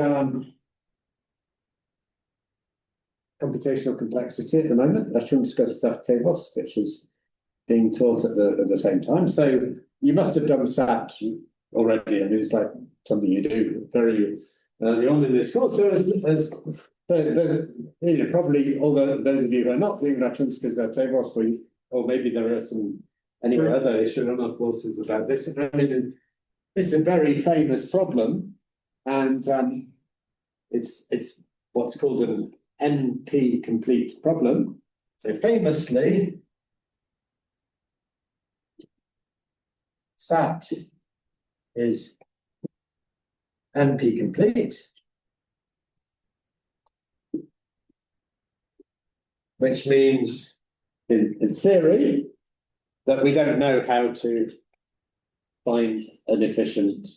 computational complexity at the moment? Računalništvu, which is being taught at the same time. So you must have done SAT already, and it's like something you do very early on in this course. So probably all those of you who are not doing računalništvu, or maybe there are some other issue courses about this. I mean, it's a very famous problem, and it's what's called an NP complete problem. So famously, SAT is NP complete, which means in theory that we don't know how to find an efficient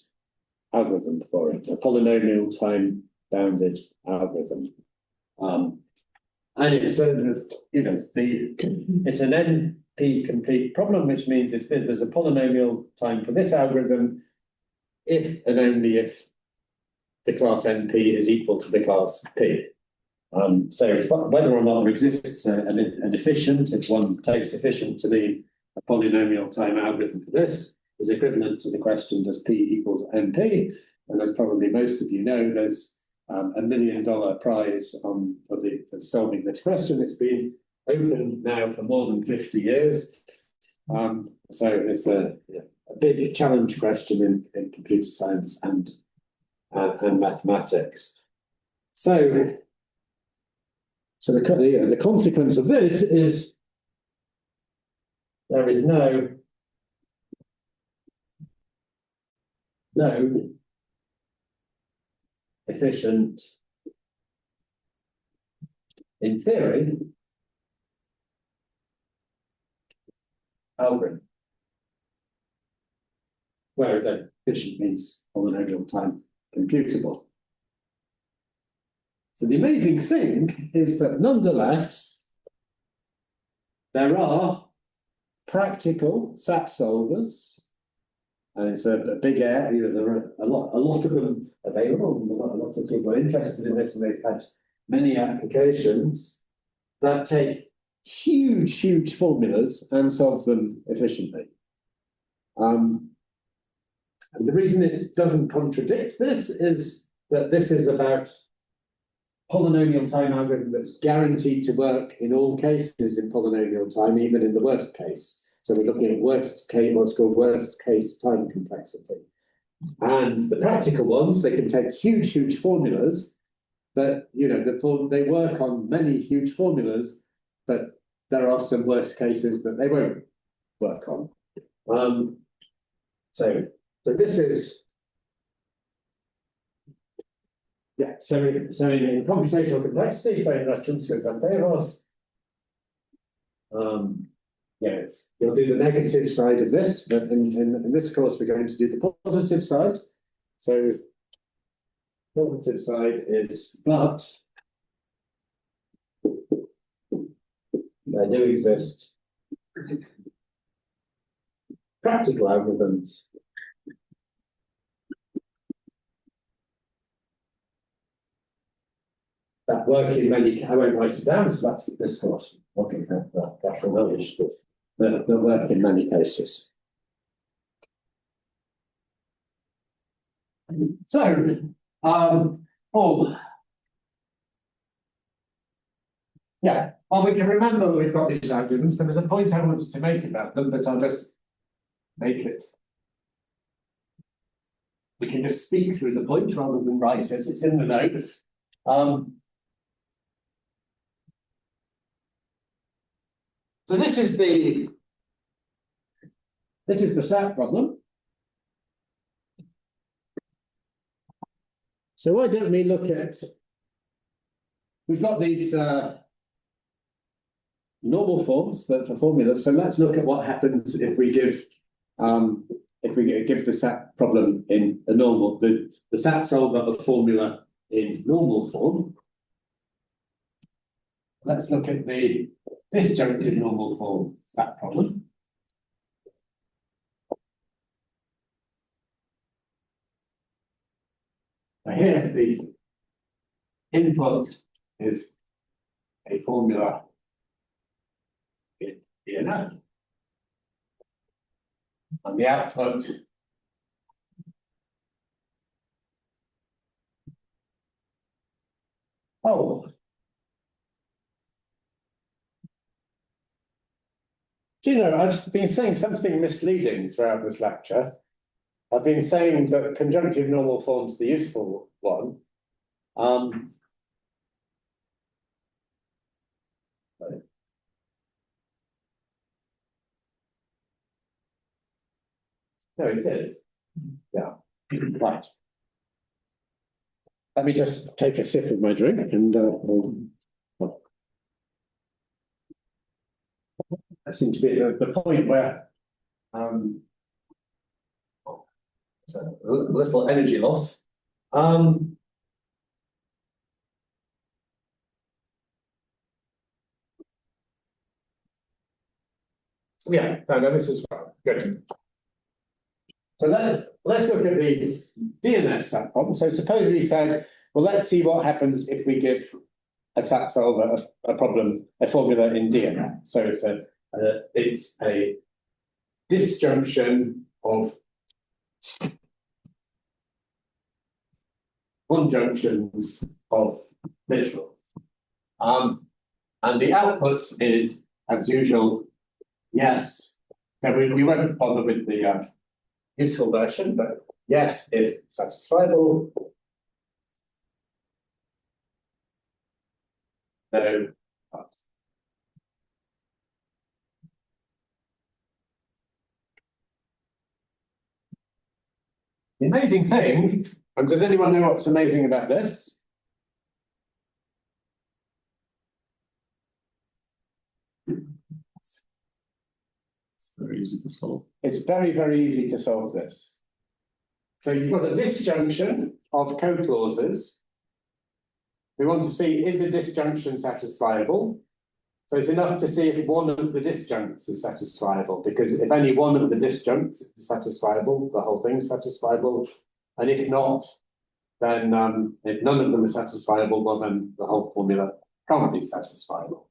algorithm for it, a polynomial time bounded algorithm. And it's it's an NP complete problem, which means if there's a polynomial time for this algorithm, if and only if the class NP is equal to the class P. So whether or not there exists an efficient, if one takes efficient to be a polynomial time algorithm for this, is equivalent to the question, does P equal to NP? And as probably most of you know, there's $1 million prize for solving this question. It's been open now for more than 50 years. So it's a big challenge question in computer science and mathematics. So the consequence of this is there is no efficient, in theory, algorithm, where the efficient means polynomial time computable. So the amazing thing is that nonetheless, there are practical SAT solvers, and it's a big area. There are a lot of them available. A lot of people are interested in this, and they've had many applications that take huge formulas and solve them efficiently. And the reason it doesn't contradict this is that this is about polynomial time algorithm that's guaranteed to work in all cases in polynomial time, even in the worst case. So we're looking at worst case, what's called worst case time complexity. And the practical ones, they can take huge formulas, but they work on many huge formulas, but there are some worst cases that they won't work on. So this is so in computational complexity, so in računalništvu, you'll do the negative side of this, but in this course, we're going to do the positive side. So positive side is, but there do exist practical algorithms that work in many, I won't write it down, so that's this course, looking at that računalništvu, that work in many cases. So, well, we can remember we've got these algorithms. There was a point I wanted to make about them, but I'll just make it we can just speak through the point rather than write it. It's in the notes. So this is the SAT problem. So why don't we look at, we've got these normal forms for formulas. So let's look at what happens if we give the SAT problem in a normal, the SAT solver of formula in normal form. Let's look at the disjunctive normal form SAT problem. So here the input is a formula in DNF. And the output do you know, I've been saying something misleading throughout this lecture. I've been saying that conjunctive normal form's the useful one. No, it is. Yeah, right. Let me just take a sip of my drink and that seems to be the point where so a little energy loss. Yeah, no, this is good. So let's look at the DNF SAT problem. So suppose we said, well, let's see what happens if we give a SAT solver a problem, a formula in DNF. So it's a disjunction of conjunctions of literals. And the output is, as usual, yes. So we won't bother with the useful version, but yes, if satisfiable. No, but. The amazing thing, and does anyone know what's amazing about this? It's very easy to solve. It's very, very easy to solve this. So you've got a disjunction of co-clauses. We want to see, is the disjunction satisfiable? So it's enough to see if one of the disjuncts is satisfiable, because if only one of the disjuncts is satisfiable, the whole thing is satisfiable. And if not, then if none of them are satisfiable, well, then the whole formula can't be satisfiable.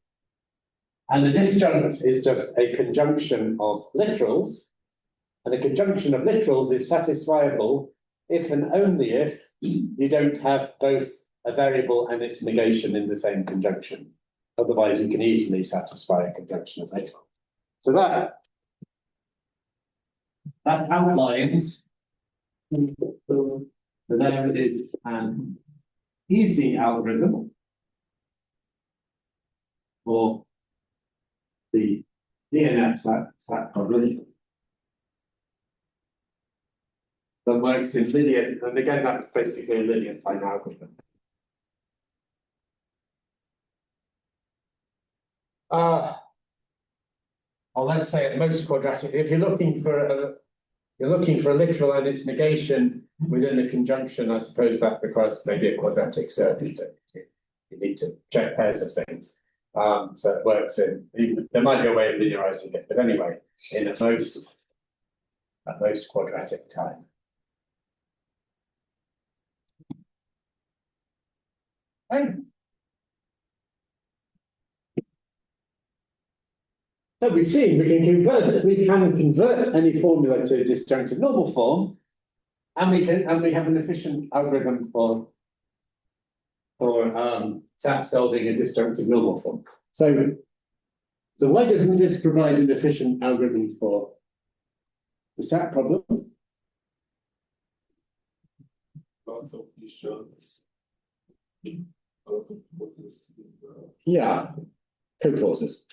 And the disjunct is just a conjunction of literals. And the conjunction of literals is satisfiable if and only if you don't have both a variable and its negation in the same conjunction. Otherwise, you can easily satisfy a conjunction of literals. So that outlines. So there is an easy algorithm for the DNF SAT problem that works in linear, and again, that's basically a linear time algorithm. Or let's say at most quadratic, if you're looking for a literal and its negation within a conjunction, I suppose that requires maybe a quadratic circuit. You need to check pairs of things. So it works in, there might be a way of linearizing it, but anyway, in at most quadratic time. Okay. So we've seen we can convert any formula to a disjunctive normal form, and we have an efficient algorithm for SAT solving a disjunctive normal form. So why doesn't this provide an efficient algorithm for the SAT problem? Disjunctive. Yeah, co-clauses.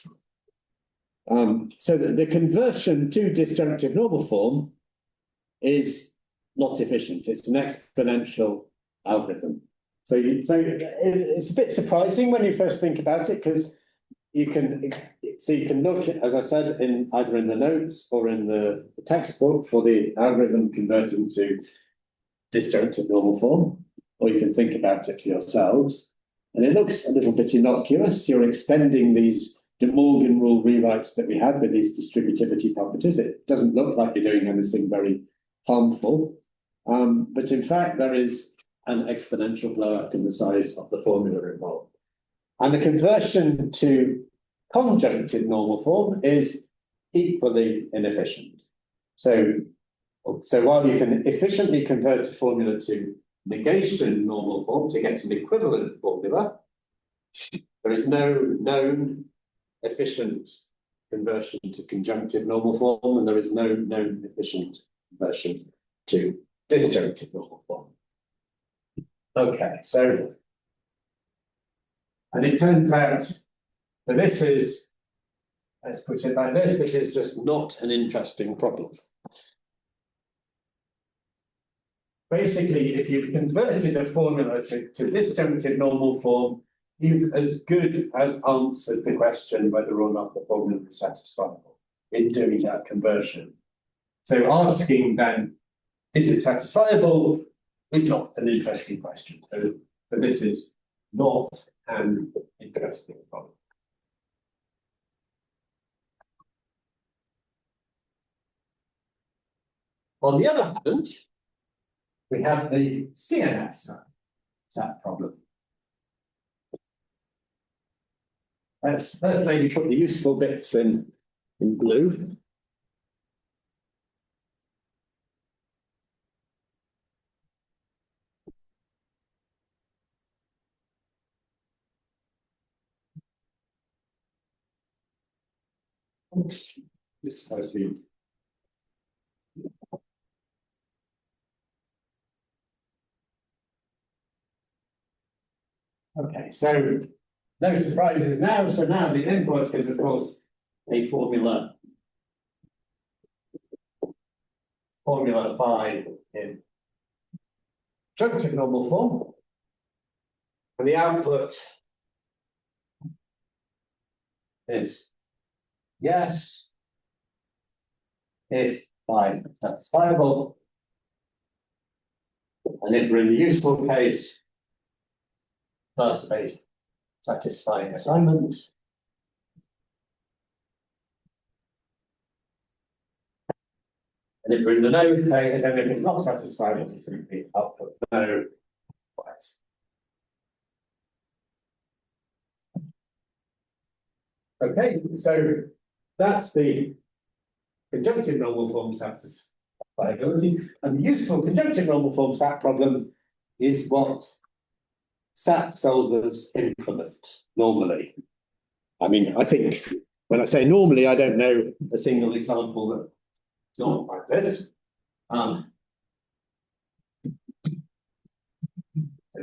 So the conversion to disjunctive normal form is not efficient. It's an exponential algorithm. So it's a bit surprising when you first think about it, because you can look, as I said, in either in the notes or in the textbook for the algorithm converting to disjunctive normal form, or you can think about it for yourselves. And it looks a little bit innocuous. You're extending these De Morgan rule rewrites that we had with these distributivity properties. It doesn't look like you're doing anything very harmful. But in fact, there is an exponential blow up in the size of the formula involved. And the conversion to conjunctive normal form is equally inefficient. So while you can efficiently convert a formula to negation normal form to get an equivalent formula, there is no known efficient conversion to conjunctive normal form, and there is no known efficient conversion to disjunctive normal form. Okay, so, and it turns out that this is, let's put it like this is just not an interesting problem. Basically, if you've converted a formula to disjunctive normal form, you've as good as answered the question whether or not the formula is satisfiable in doing that conversion. So asking then, is it satisfiable, is not an interesting question. So this is not an interesting problem. On the other hand, we have the CNF SAT problem. Let's maybe put the useful bits in blue. Oops, this has been. Okay, so no surprises now. So now the input is, of course, a formula 5 in conjunctive normal form, and the output is yes if 5 is satisfiable, and if we're in the useful case, plus a satisfying assignment. And if we're in the no case, then if it's not satisfied, it's simply output no twice. Okay, so that's the conjunctive normal form satisfiability, and the useful conjunctive normal form SAT problem is what SAT solvers implement normally. I mean, I think when I say normally, I don't know a single example that's not like this. So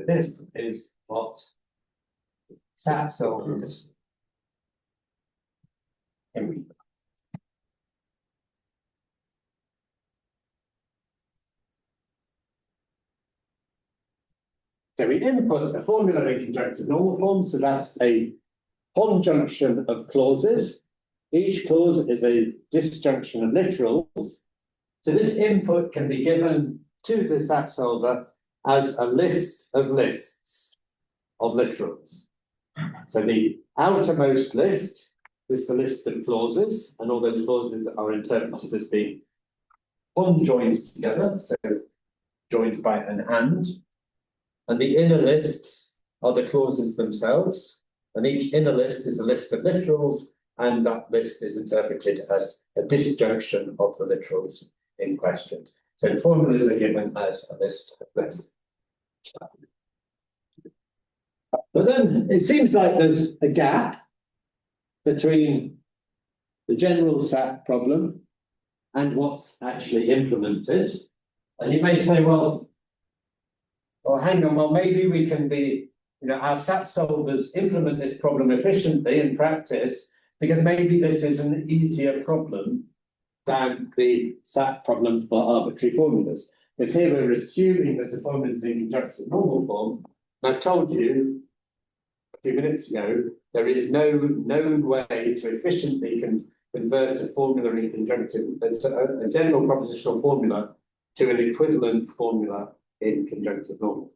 this is what SAT solvers implement. So we input a formula in conjunctive normal form, so that's a conjunction of clauses. Each clause is a disjunction of literals. So this input can be given to the SAT solver as a list of lists of literals. So the outermost list is the list of clauses, and all those clauses are interpreted as being conjoined together, so joined by an and. And the inner lists are the clauses themselves, and each inner list is a list of literals, and that list is interpreted as a disjunction of the literals in question. So formulas are given as a list of lists. But then it seems like there's a gap between the general SAT problem and what's actually implemented. And you may say, well, or hang on, well, maybe we can be, our SAT solvers implement this problem efficiently in practice, because maybe this is an easier problem than the SAT problem for arbitrary formulas. If here we're assuming that the formula is in conjunctive normal form, I've told you a few minutes ago, there is no known way to efficiently convert a formula in conjunctive, a general propositional formula to an equivalent formula in conjunctive normal.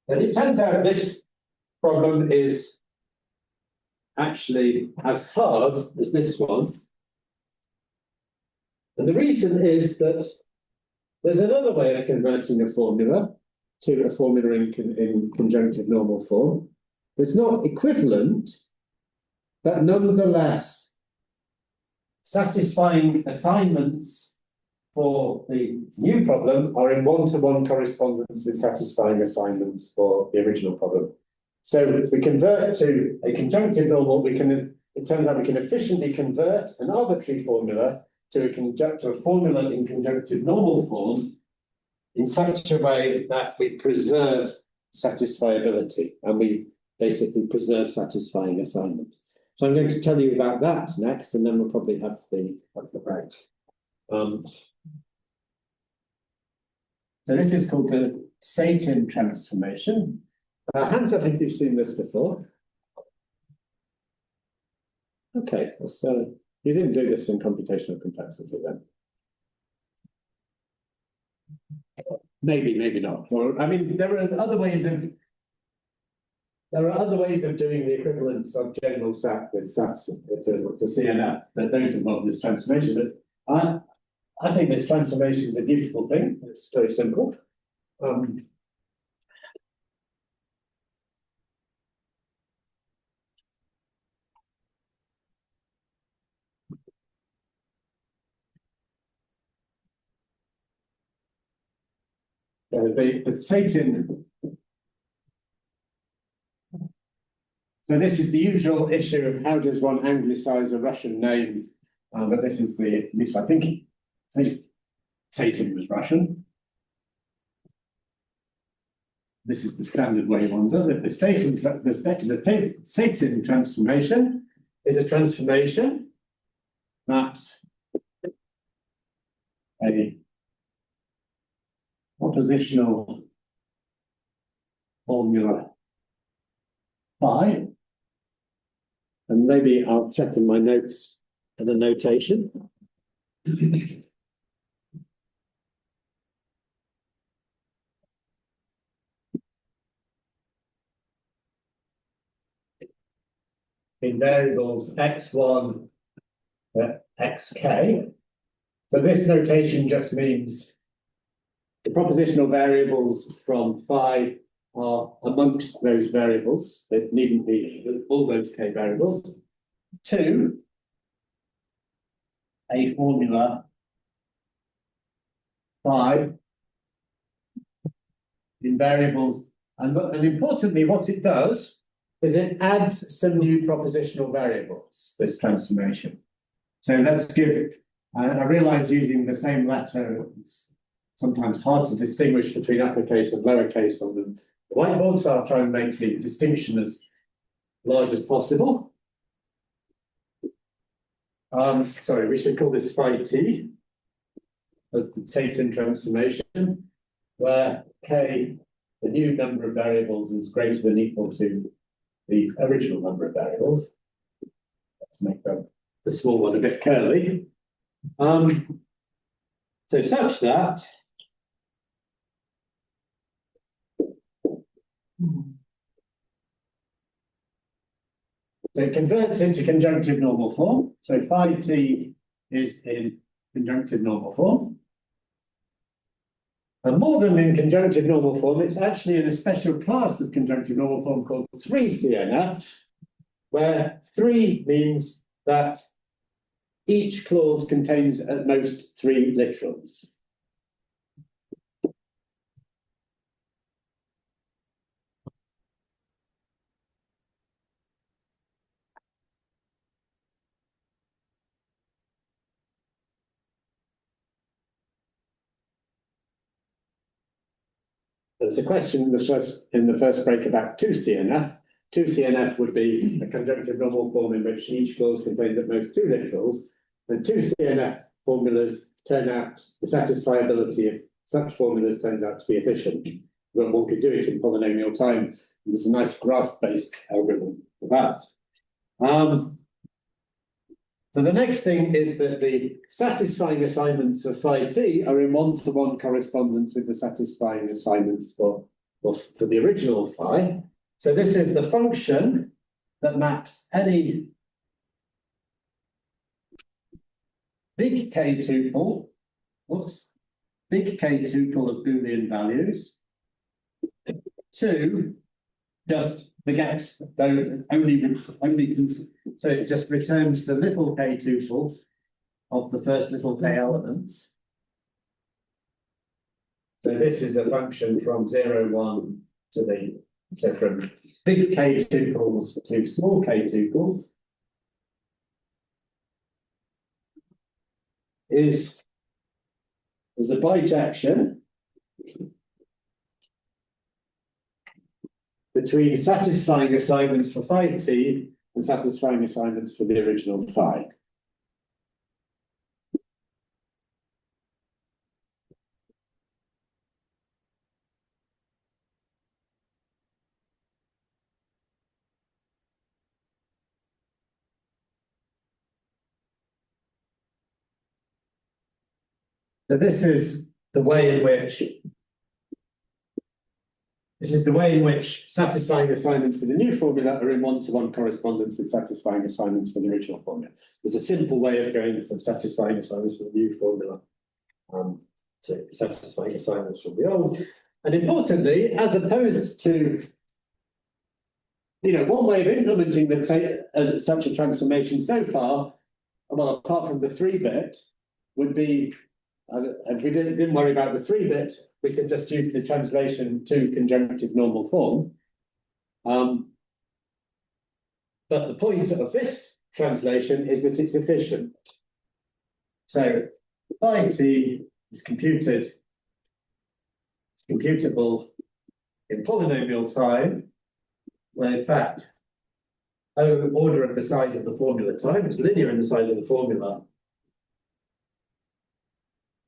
And it turns out this problem is actually as hard as this one. And the reason is that there's another way of converting a formula to a formula in conjunctive normal form. It's not equivalent, but nonetheless satisfying assignments for the new problem are in one-to-one correspondence with satisfying assignments for the original problem. So we convert to a conjunctive normal, it turns out we can efficiently convert an arbitrary formula to a formula in conjunctive normal form in such a way that we preserve satisfiability, and we basically preserve satisfying assignments. So I'm going to tell you about that next, and then we'll probably have the break. So this is called the Tseytin transformation. Hans, I think you've seen this before. Okay, so you didn't do this in computational complexity then. Maybe, maybe not. Or, I mean, there are other ways of doing the equivalence of general SAT with SATs for CNF that don't involve this transformation. But I think this transformation is a beautiful thing. It's very simple. The Tseytin. So this is the usual issue of how does one anglicize a Russian name, but this is at least I think Tseytin was Russian. This is the standard way one does it. The Tseytin transformation is a transformation that a propositional formula phi, and maybe I'll check in my notes for the notation. In variables x1 xk. So this notation just means the propositional variables from phi are amongst those variables. They needn't be all those k variables. To a formula phi in variables. And importantly, what it does is it adds some new propositional variables, this transformation. So let's give, I realize using the same letter, it's sometimes hard to distinguish between uppercase and lowercase on the whiteboard, so I'll try and make the distinction as large as possible. Sorry, we should call this phi t, the Tseytin transformation, where k, the new number of variables, is greater than equal to the original number of variables. Let's make the small one a bit curly. So such that it converts into conjunctive normal form. So phi t is in conjunctive normal form. And more than in conjunctive normal form, it's actually in a special class of conjunctive normal form called 3CNF, where 3 means that each clause contains at most 3 literals. There's a question in the first break about 2CNF. 2CNF would be a conjunctive normal form in which each clause contained at most two literals, and 2CNF formulas turn out, the satisfiability of such formulas turns out to be efficient. But one could do it in polynomial time. There's a nice graph-based algorithm for that. So the next thing is that the satisfying assignments for phi t are in one-to-one correspondence with the satisfying assignments for the original phi. So this is the function that maps any big K tuple, big K tuple of Boolean values to just begets only so it just returns the little K tuple of the first little K elements. So this is a function from 0, 1 to the, so from big K tuples to small K tuples is a bijection between satisfying assignments for phi t and satisfying assignments for the original phi. So this is the way in which satisfying assignments for the new formula are in one-to-one correspondence with satisfying assignments for the original formula. There's a simple way of going from satisfying assignments for the new formula to satisfying assignments from the old. And importantly, as opposed to, one way of implementing such a transformation so far, well, apart from the 3-bit, would be, and we didn't worry about the 3-bit, we can just use the translation to conjunctive normal form. But the point of this translation is that it's efficient. So phi t is computable in polynomial time, where in fact order of the size of the formula time is linear in the size of the formula.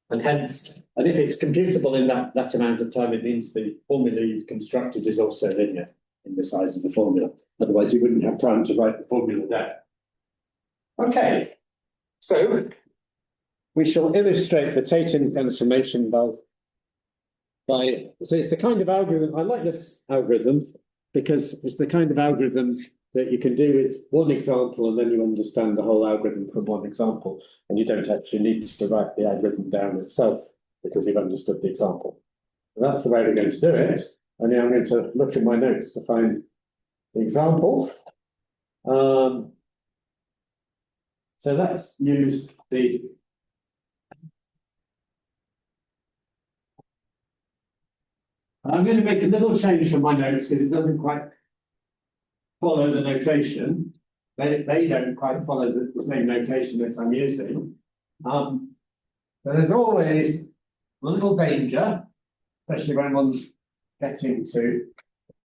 And hence, and if it's computable in that amount of time, it means the formula you've constructed is also linear in the size of the formula. Otherwise, you wouldn't have time to write the formula down. Okay, so we shall illustrate the Tseytin transformation by so it's the kind of algorithm, I like this algorithm because it's the kind of algorithm that you can do with one example and then you understand the whole algorithm from one example, and you don't actually need to write the algorithm down itself because you've understood the example. And that's the way we're going to do it. And now I'm going to look in my notes to find the example. So let's use the I'm going to make a little change from my notes because it doesn't quite follow the notation. They don't quite follow the same notation that I'm using. So there's always a little danger, especially when one's getting to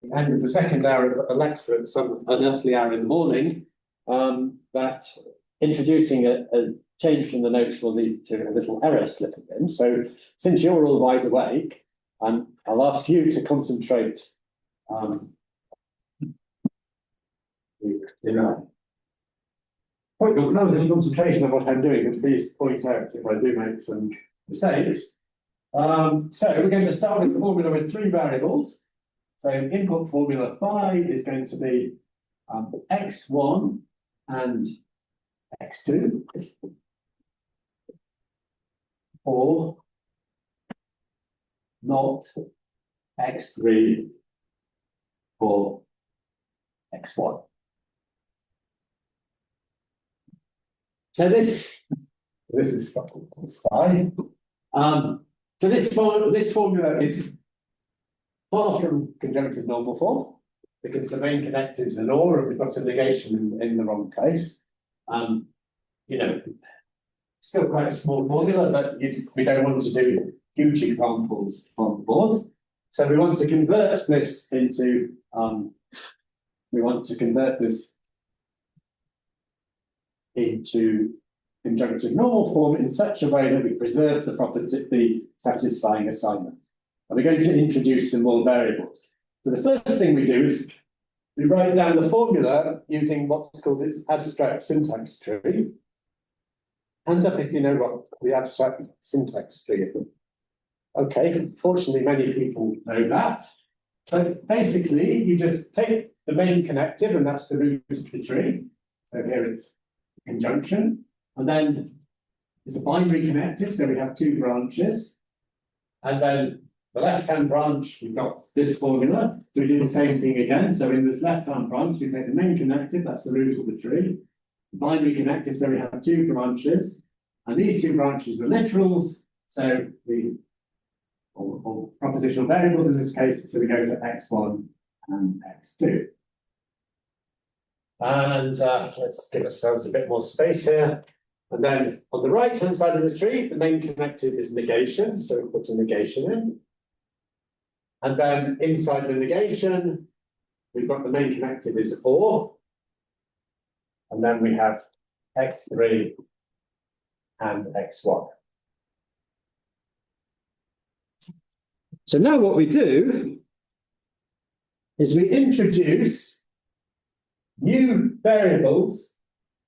the end of the second hour of a lecture at some unearthly hour in the morning, that introducing a change from the notes will lead to a little error slipping in. So since you're all wide awake, I'll ask you to concentrate concentration on what I'm doing, and please point out if I do make some mistakes. So we're going to start with the formula with 3 variables. So input formula phi is going to be x1 and x2, or not x3 or x1. So this is phi. So this formula is far from conjunctive normal form because the main connectives are or, and we've got a negation in the wrong case. Still quite a small formula, but we don't want to do huge examples on the board. So we want to convert this into, into conjunctive normal form in such a way that we preserve the satisfying assignment. And we're going to introduce some more variables. So the first thing we do is we write down the formula using what's called its abstract syntax tree. Hands up if you know what the abstract syntax tree is. Okay, fortunately, many people know that. But basically, you just take the main connective, and that's the root of the tree. So here it's conjunction, and then it's a binary connective, so we have two branches. And then the left-hand branch, we've got this formula. So we do the same thing again. So in this left-hand branch, we take the main connective, that's the root of the tree. The binary connective, so we have two branches. And these two branches are literals, so or propositional variables in this case, so we go to x1 and x2. And let's give ourselves a bit more space here. And then on the right-hand side of the tree, the main connective is negation, so we put a negation in. And then inside the negation, we've got the main connective is or. And then we have x3 and x1. So now what we do is we introduce new variables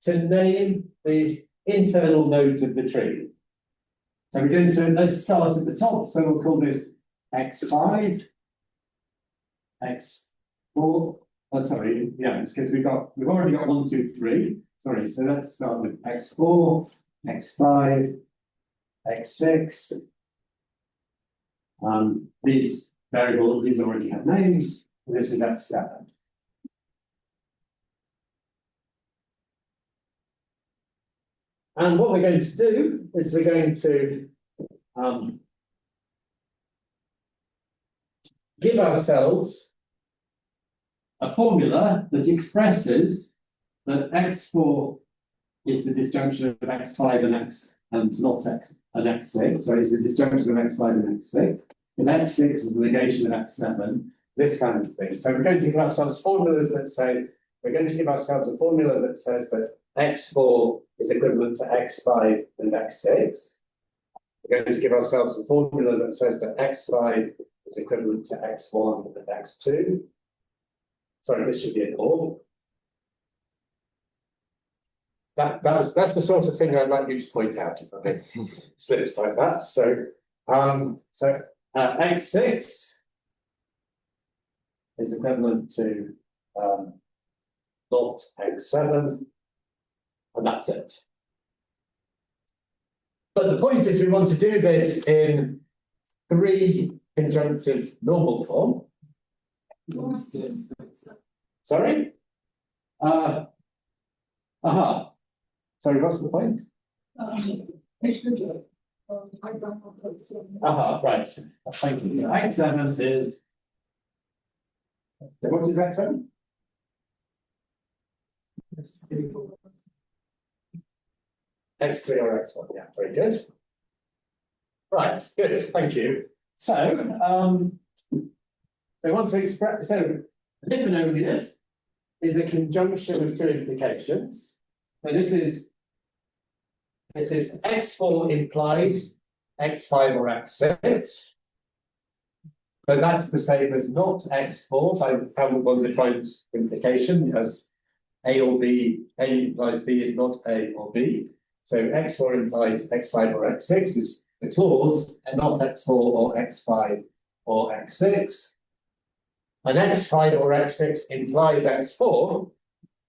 to name the internal nodes of the tree. So we're going to, let's start at the top. So we'll call this x5, x4. Oh, sorry, yeah, because we've already got 1, 2, 3. Sorry, so let's start with x4, x5, x6. These variables, these already have names. This is f7. And what we're going to do is we're going to give ourselves a formula that expresses that x4 is the disjunction of x5 and x and not x and x6. So it's the disjunction of x5 and x6. And x6 is the negation of x7. This kind of thing. So we're going to give ourselves formulas that say we're going to give ourselves a formula that says that x4 is equivalent to x5 and x6. We're going to give ourselves a formula that says that x5 is equivalent to x1 and x2. Sorry, this should be an or. That's the sort of thing I'd like you to point out if I make slips like that. So x6 is equivalent to not x7, and that's it. But the point is we want to do this in 3 conjunctive normal form. Sorry? Sorry, what's the point? Right. Thank you. X7 is. What is X7? X3 or X1. Yeah, very good. Right, good. Thank you. So, they want to express. So, if and only if is a conjunction of 2 implications. So this is x4 implies x5 or x6. So that's the same as not x4 by how one defines implication as A or B, A implies B is not A or B. So x4 implies x5 or x6 is the clause, and not x4 or x5 or x6. And x5 or x6 implies x4.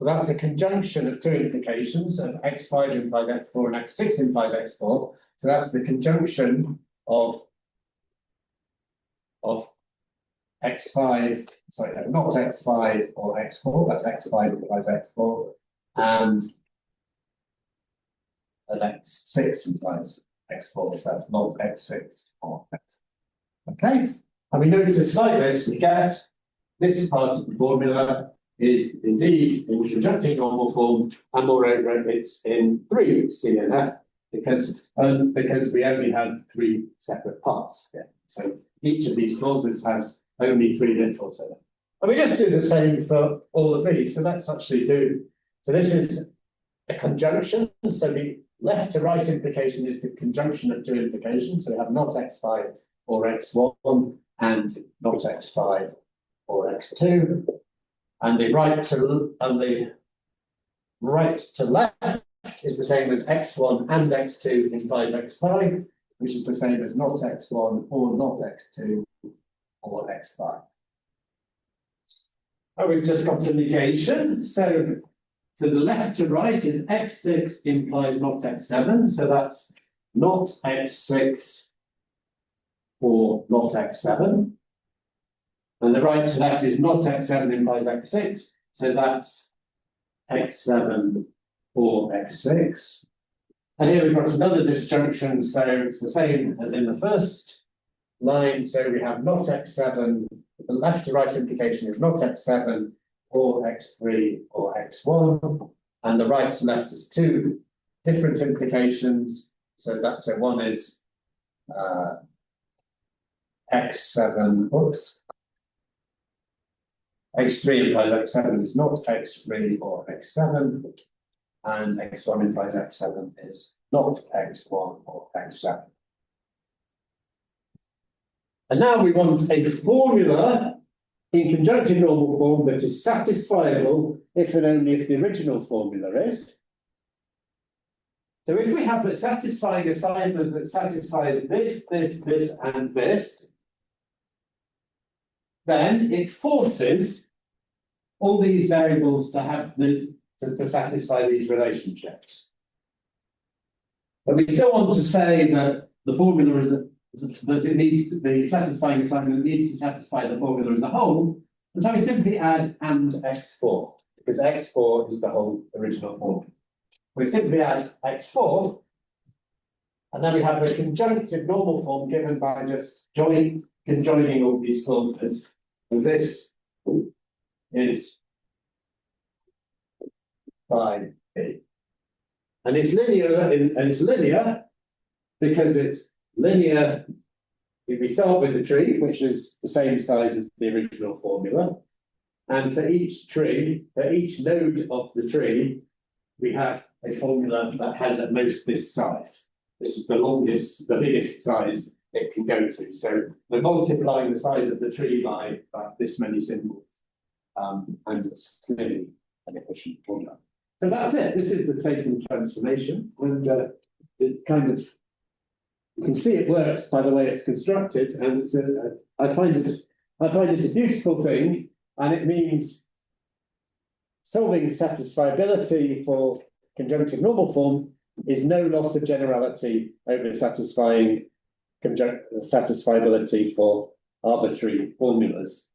Well, that's a conjunction of 2 implications, of x5 implies x4 and x6 implies x4. So that's the conjunction of x5, sorry, no, not x5 or x4, that's x5 implies x4, and an x6 implies x4, so that's not x6 or x. Okay, and we notice like this, we get this part of the formula is indeed in conjunctive normal form, and moreover, it's in 3 CNF, because we only had three separate parts. Yeah. So each of these clauses has only three literals in it. And we just do the same for all of these. So let's actually do. So this is a conjunction. So the left to right implication is the conjunction of two implications. So we have not x5 or x1 and not x5 or x2. And the right to left is the same as x1 and x2 implies x5, which is the same as not x1 or not x2 or x5. Oh, we've just got the negation. So the left to right is x6 implies not x7. So that's not x6 or not x7. And the right to left is not x7 implies x6. So that's x7 or x6. And here we've got another disjunction. So it's the same as in the first line. So we have not x7. The left to right implication is not x7 or x3 or x1. And the right to left is two different implications. So that's so one is x7, oops. x3 implies x7 is not x3 or x7. And x1 implies x7 is not x1 or x7. And now we want a formula in conjunctive normal form that is satisfiable if and only if the original formula is. So if we have a satisfying assignment that satisfies this, and this, then it forces all these variables to have to satisfy these relationships. But we still want to say that the formula is that it needs to be satisfying assignment needs to satisfy the formula as a whole, and so we simply add and x4 because x4 is the whole original formula. We simply add x4, and then we have the conjunctive normal form given by just conjoining all these clauses. And this is by B, and it's linear, because it's linear if we start with the tree, which is the same size as the original formula, and for each node of the tree, we have a formula that has at most this size. This is the biggest size it can go to. So we're multiplying the size of the tree by this many symbols, and it's clearly an efficient formula. So that's it. This is the Tseytin transformation, and it kind of, you can see it works by the way it's constructed, and it's I find it a beautiful thing, and it means solving satisfiability for conjunctive normal form is no loss of generality over satisfying satisfiability for arbitrary formulas.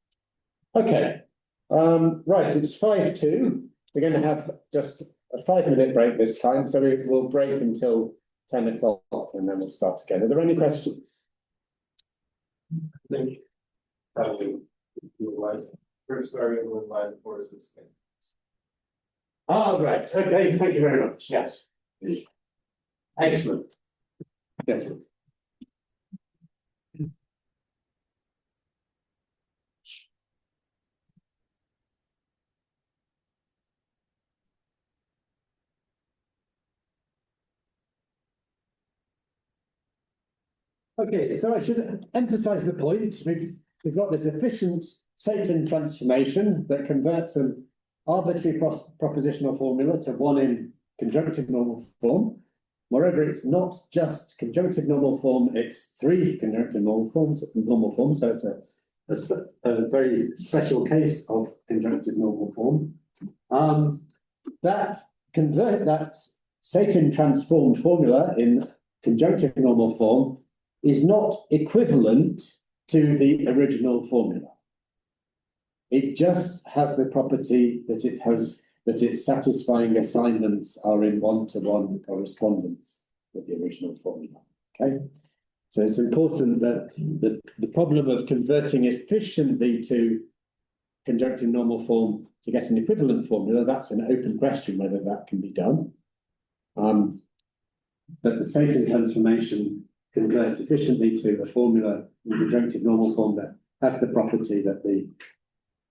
Okay, right, it's 5:02. We're going to have just a 5-minute break this time, so we will break until 10 o'clock and then we'll start again. Are there any questions? Thank you. First variable by the force is this. Ah, right. Okay, thank you very much. Yes. Excellent. Yes. Okay, so I should emphasize the point. We've got this efficient Tseytin transformation that converts an arbitrary propositional formula to one in conjunctive normal form. Moreover, it's not just conjunctive normal form, it's three conjunctive normal forms, so it's a very special case of conjunctive normal form. That Tseytin transformed formula in conjunctive normal form is not equivalent to the original formula. It just has the property that its satisfying assignments are in one-to-one correspondence with the original formula. Okay, so it's important that the problem of converting efficiently to conjunctive normal form to get an equivalent formula, that's an open question whether that can be done. that the Tseytin transformation converts efficiently to a formula in conjunctive normal form that has the property that the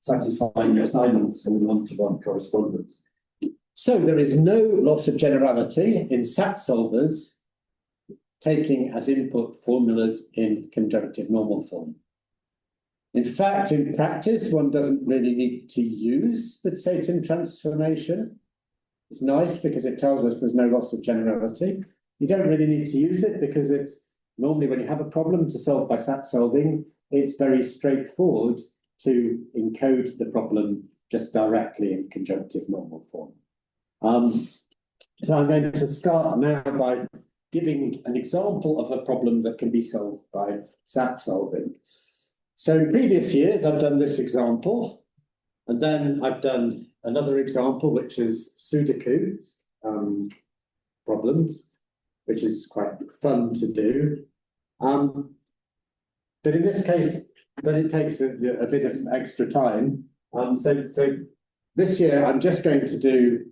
satisfying assignments and one-to-one correspondence. So there is no loss of generality in SAT solvers taking as input formulas in conjunctive normal form. In fact, in practice, one doesn't really need to use the Tseytin transformation. It's nice because it tells us there's no loss of generality. You don't really need to use it because it's normally when you have a problem to solve by SAT solving, it's very straightforward to encode the problem just directly in conjunctive normal form. So I'm going to start now by giving an example of a problem that can be solved by SAT solving. So in previous years, I've done this example, and then I've done another example, which is Sudoku problems, which is quite fun to do. But in this case, but it takes a bit of extra time. So this year, I'm just going to do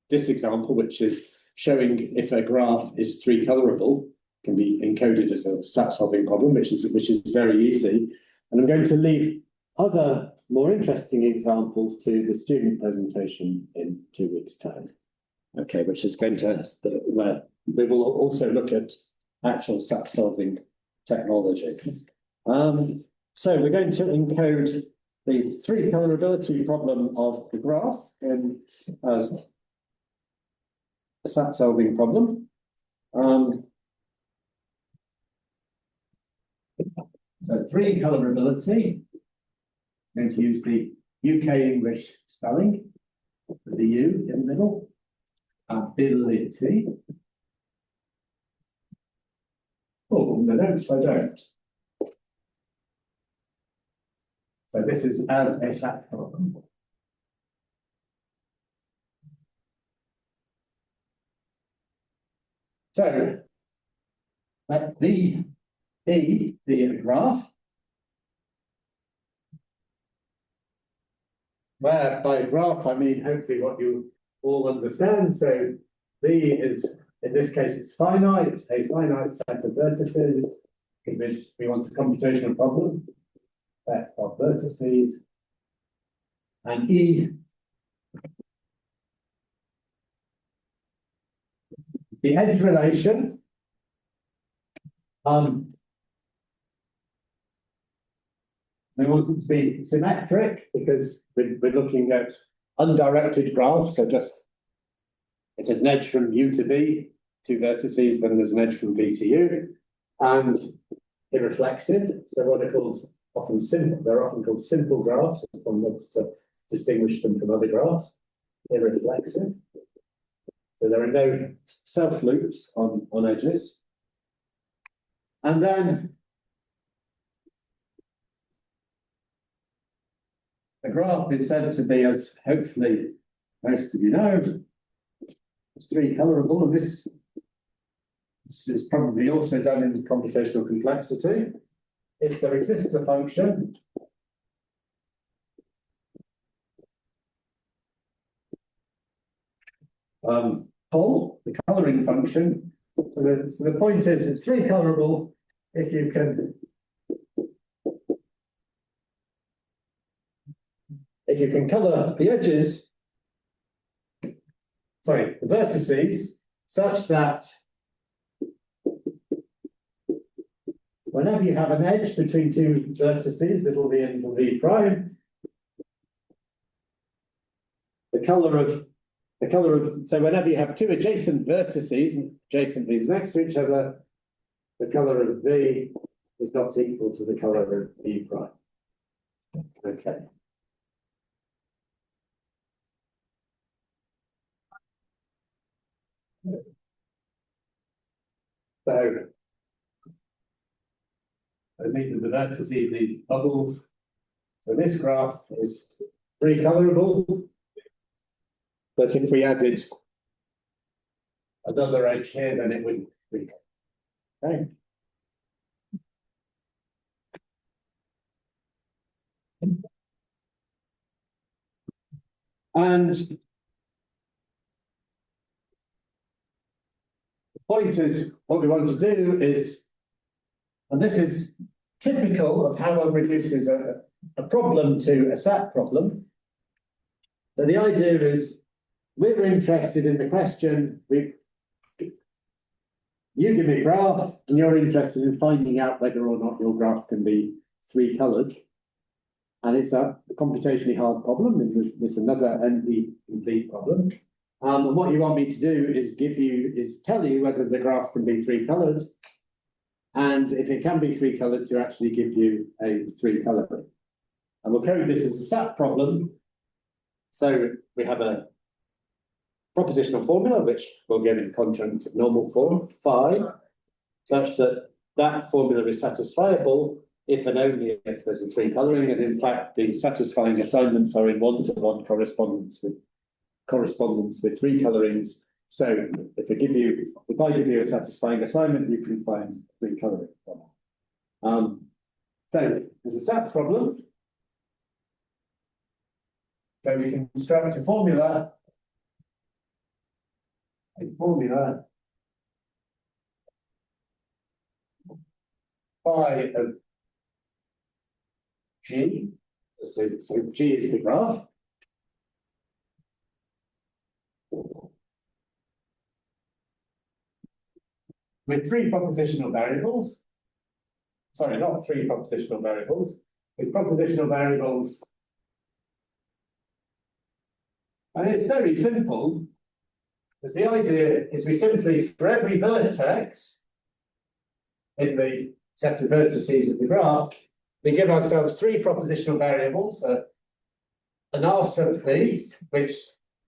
this example, which is showing if a graph is three-colorable, can be encoded as a SAT solving problem, which is very easy. And I'm going to leave other more interesting examples to the student presentation in 2 weeks' time. Okay, which is going to, where we will also look at actual SAT solving technology. So we're going to encode the three-colorability problem of the graph as a SAT solving problem. So three-colorability, I'm going to use the UK English spelling, with the U in the middle. Ability. Oh, in the notes I don't. So this is as a SAT problem. So let V be the graph, where by graph I mean hopefully what you all understand. So V is, in this case, it's finite, a finite set of vertices, because we want a computational problem, set of vertices, and E, the edge relation. We want it to be symmetric because we're looking at undirected graphs, so just if there's an edge from U to V, two vertices, then there's an edge from V to U, and irreflexive. So what are called often simple, they're often called simple graphs, if one wants to distinguish them from other graphs. Irreflexive. So there are no self loops on edges. And then the graph is said to be, as hopefully most of you know, it's three-colorable, and this is probably also done in computational complexity. If there exists a function call the coloring function. So the point is it's three-colorable if you can color the edges, sorry, the vertices, such that whenever you have an edge between two vertices, little v and little v prime, so whenever you have two adjacent vertices, adjacent v's next to each other, the color of v is not equal to the color of v prime. Okay. So these are the vertices, these bubbles. So this graph is three-colorable. But if we added another edge here, then it wouldn't be. Okay. And point is, what we want to do is, and this is typical of how one reduces a problem to a SAT problem. So the idea is, we're interested in the question, you give me a graph, and you're interested in finding out whether or not your graph can be three-coloured. And it's a computationally hard problem, and there's another NP-complete problem. And what you want me to do is tell you whether the graph can be three-coloured, and if it can be three-coloured, to actually give you a three-colouring. And we'll code this as a SAT problem. So we have a propositional formula, which we'll get in conjunctive normal form, phi, such that that formula is satisfiable if and only if there's a three-colouring, and in fact, the satisfying assignments are in one-to-one correspondence with three colourings. So if I give you a satisfying assignment, you can find three colourings from it. So there's a SAT problem. So we can construct a formula. Phi of G. So G is the graph. With three propositional variables. Sorry, not three propositional variables. With propositional variables. And it's very simple, because the idea is we simply, for every vertex in the set of vertices of the graph, we give ourselves three propositional variables, an R sub V, which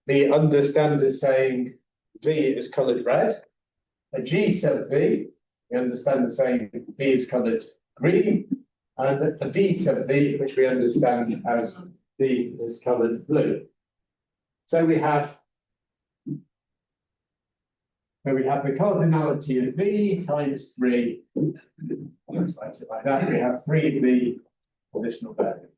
we understand as saying V is coloured red, a G sub V, we understand as saying V is coloured green, and a B sub V, which we understand as V is coloured blue. So we have the cardinality of V times 3. Let's write it like that. We have 3 V positional variables.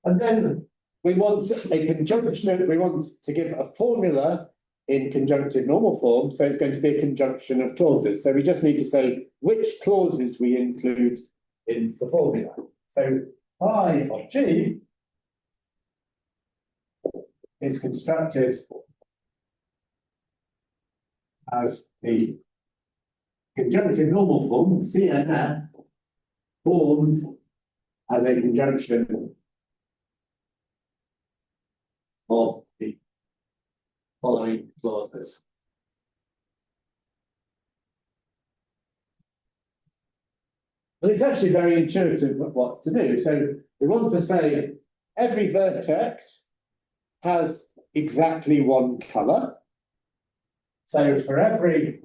And then we want a conjunction, we want to give a formula in conjunctive normal form, so it's going to be a conjunction of clauses. So we just need to say which clauses we include in the formula. So phi of G is constructed as the conjunctive normal form, CNF, formed as a conjunction of the following clauses. But it's actually very intuitive what to do. So we want to say every vertex has exactly one colour. So for every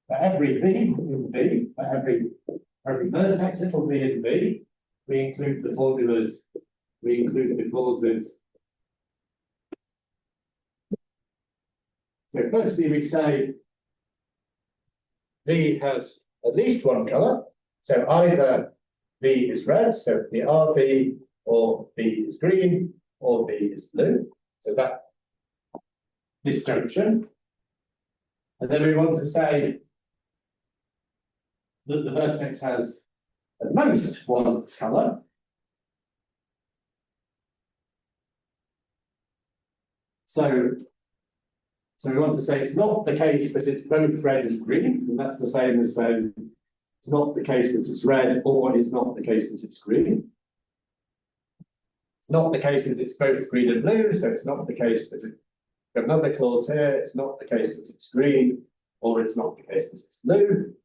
V in V, for every vertex, little v in V, we include the formulas, we include the clauses. So firstly, we say V has at least one colour. So either V is red, so the RV, or V is green, or V is blue. So that disjunction. And then we want to say that the vertex has at most one colour. So we want to say it's not the case that it's both red and green, and that's the same as saying it's not the case that it's red, or it's not the case that it's green. It's not the case that it's both green and blue, so it's not the case that it's got another clause here, it's not the case that it's green, or it's not the case that it's blue.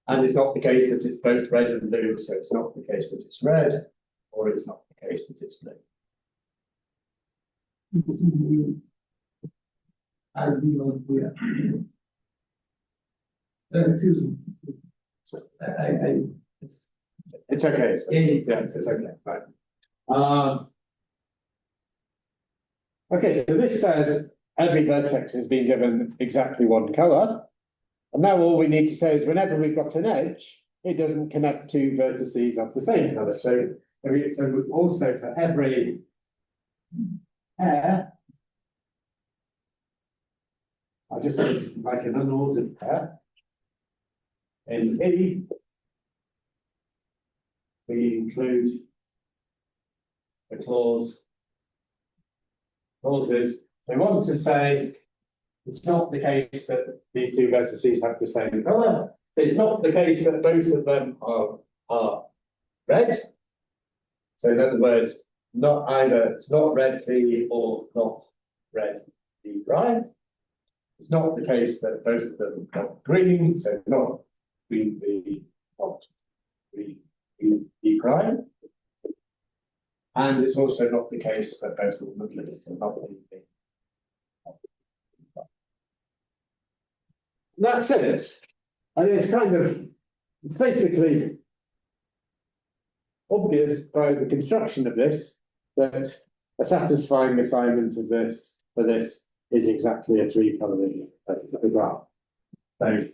And it's not the case that it's both red and blue, so it's not the case that it's red, or it's not the case that it's blue. Excuse me. It's okay. It's okay. Right. Okay, so this says every vertex has been given exactly one colour. And now all we need to say is whenever we've got an edge, it doesn't connect two vertices of the same colour. So So also for every pair, I just want to make an unordered pair. In E, we include the clauses. So we want to say it's not the case that these two vertices have the same color. So it's not the case that both of them are red. So in other words, not either, it's not red B or not red B prime. It's not the case that both of them are green, so not green B, not green B prime. And it's also not the case that both of them are green, so not green B. That's it. And it's kind of basically obvious by the construction of this that a satisfying assignment of this for this is exactly a three-coloring graph. So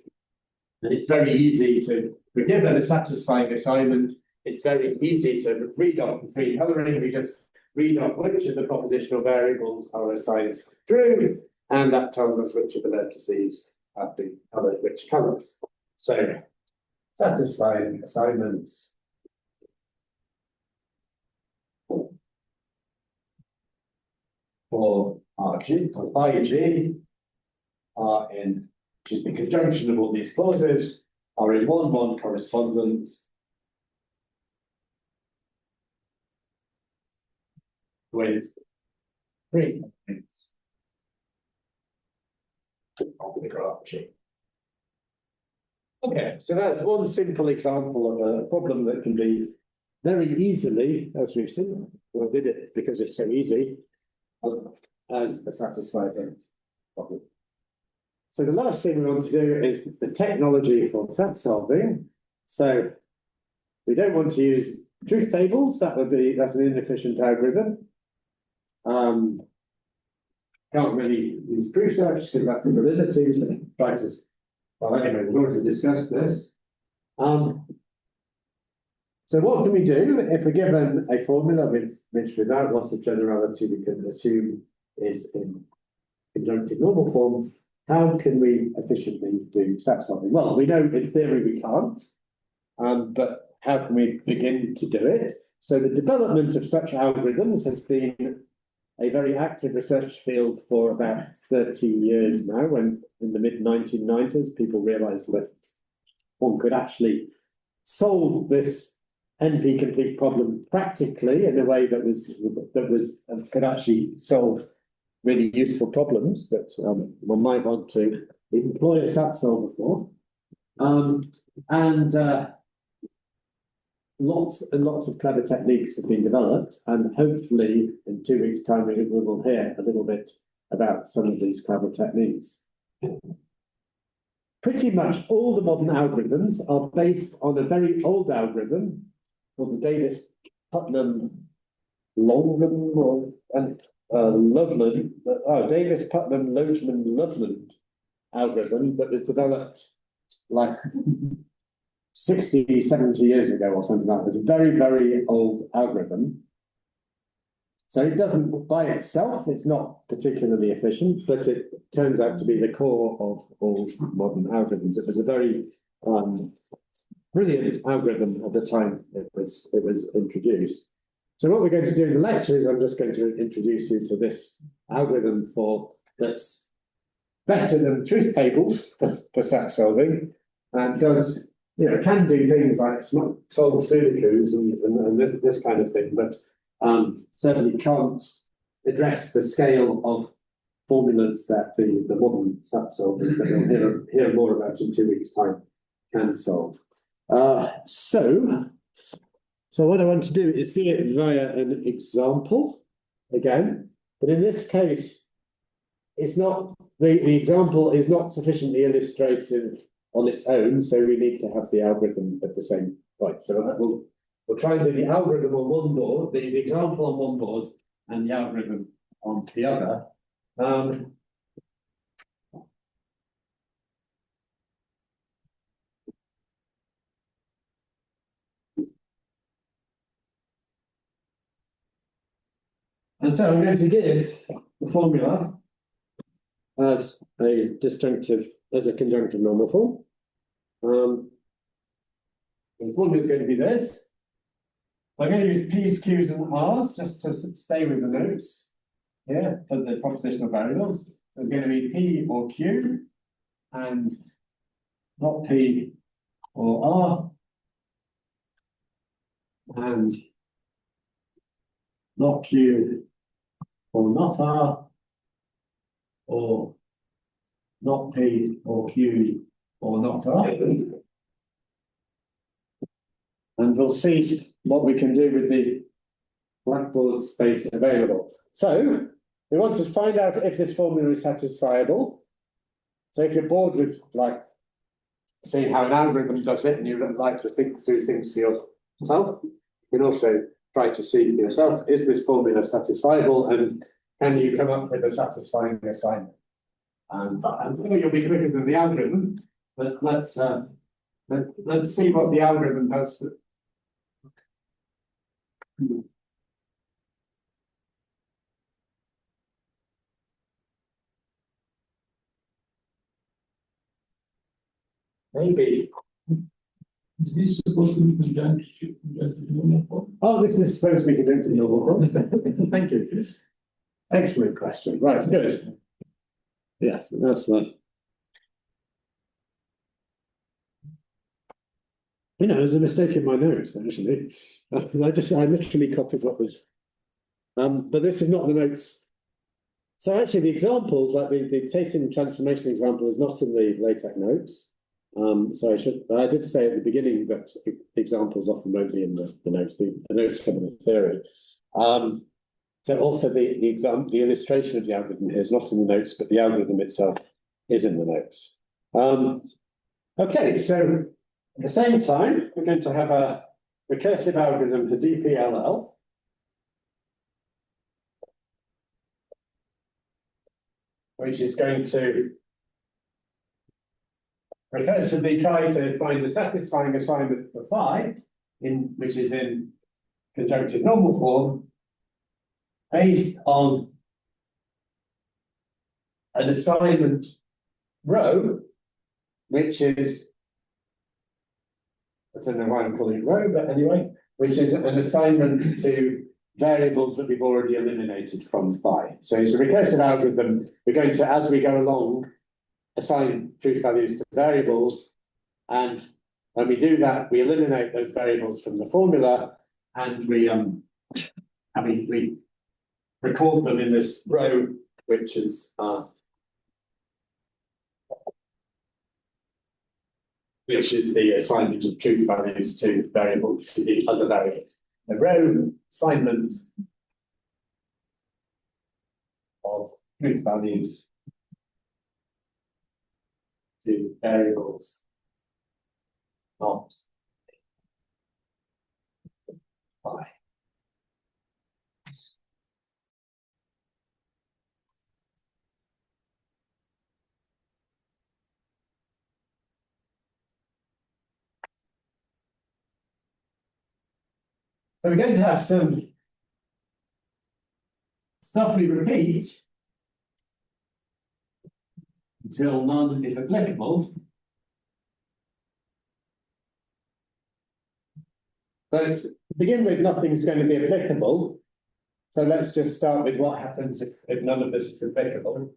it's very easy to, we're given a satisfying assignment, it's very easy to read off the three coloring. We just read off which of the propositional variables are assigned true, and that tells us which of the vertices have been colored which colors. So satisfying assignments for RG or IG are in, which is the conjunction of all these clauses, are in 1-1 correspondence with 3 of the graph G. Okay, so that's one simple example of a problem that can be very easily, as we've seen, we did it because it's so easy, as a satisfying problem. So the last thing we want to do is the technology for set solving. So we don't want to use truth tables. That's an inefficient algorithm. Can't really use proof search because that's a validity. Well, anyway, we've already discussed this. So what can we do if we're given a formula which without loss of generality we can assume is in conjunctive normal form? How can we efficiently do set solving? Well, we know in theory we can't, but how can we begin to do it? So the development of such algorithms has been a very active research field for about 30 years now, when in the mid-1990s people realized that one could actually solve this NP-complete problem practically in a way that could actually solve really useful problems that one might want to employ a SAT solver for. Lots and lots of clever techniques have been developed, and hopefully in 2 weeks' time we will hear a little bit about some of these clever techniques. Pretty much all the modern algorithms are based on a very old algorithm called the Davis-Putnam-Loveland algorithm that was developed like 60, 70 years ago or something like that. It's a very, very old algorithm. So it doesn't, by itself, it's not particularly efficient, but it turns out to be the core of all modern algorithms. It was a very brilliant algorithm at the time it was introduced. So what we're going to do in the lecture is I'm just going to introduce you to this algorithm that's better than truth tables for SAT solving, and does, can do things like solve Sudokus and this kind of thing, but certainly can't address the scale of formulas that the modern SAT solvers that we'll hear more about in 2 weeks' time can solve. So what I want to do is do it via an example again, but in this case, it's not the example is not sufficiently illustrative on its own, so we need to have the algorithm at the same point. So we'll try and do the algorithm on one board, the example on one board, and the algorithm on the other. And so I'm going to give the formula as a disjunctive, as a conjunctive normal form. The formula is going to be this. I'm going to use P's, Q's, and R's just to stay with the notes here for the propositional variables. There's going to be P or Q, and not P or R, and not Q or not R, or not P or Q or not R. And we'll see what we can do with the Blackboard space available. So we want to find out if this formula is satisfiable. So if you're bored with like seeing how an algorithm does it and you would like to think through things for yourself, you can also try to see for yourself, is this formula satisfiable and can you come up with a satisfying assignment? And I'm sure you'll be quicker than the algorithm, but let's see what the algorithm does. Maybe. Is this supposed to be conjunctive normal form? Oh, this is supposed to be conjunctive normal form. Thank you. Excellent question. Right, good. Yes, that's there's a mistake in my notes, actually. I literally copied what was, but this is not the notes. So actually the examples, like the Tseytin transformation example is not in the LaTeX notes. So I did say at the beginning that examples often won't be in the notes. The notes come in the theory. So also the illustration of the algorithm here is not in the notes, but the algorithm itself is in the notes. Okay, so at the same time, we're going to have a recursive algorithm for DPLL. Which is going to recursively try to find the satisfying assignment for phi, which is in conjunctive normal form, based on an assignment rho, which is, I don't know why I'm calling it rho, but anyway, which is an assignment to variables that we've already eliminated from phi. So it's a recursive algorithm. We're going to, as we go along, assign truth values to variables. And when we do that, we eliminate those variables from the formula and we record them in this row, which is the assignment of truth values to variables, to the other variables. A row assignment of truth values to variables not phi. So we're going to have some stuff we repeat until none is applicable. But to begin with, nothing's going to be applicable. So let's just start with what happens if none of this is applicable.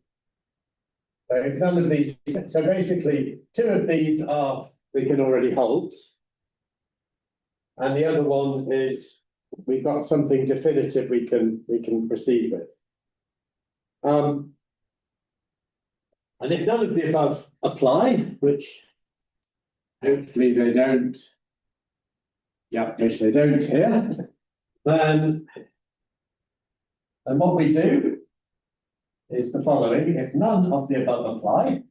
So if none of these, so basically two of these are we can already hold. And the other one is we've got something definitive we can proceed with. And if none of the above apply, which hopefully they don't, which they don't here, then what we do is the following: if none of the above apply,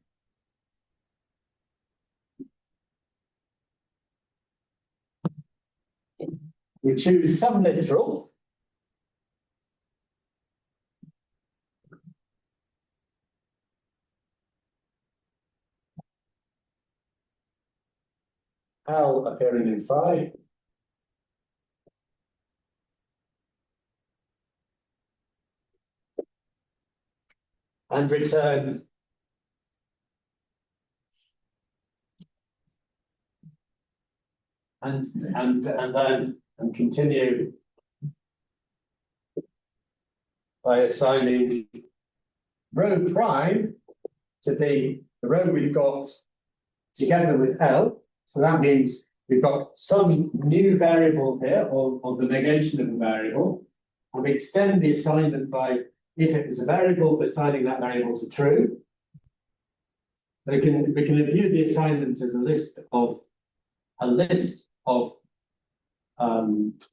we choose some literal L appearing in phi, and return and continue by assigning row prime to be the row we've got together with L. So that means we've got some new variable here, or the negation of a variable, and we extend the assignment by, if it is a variable, assigning that variable to true. We can view the assignment as a list of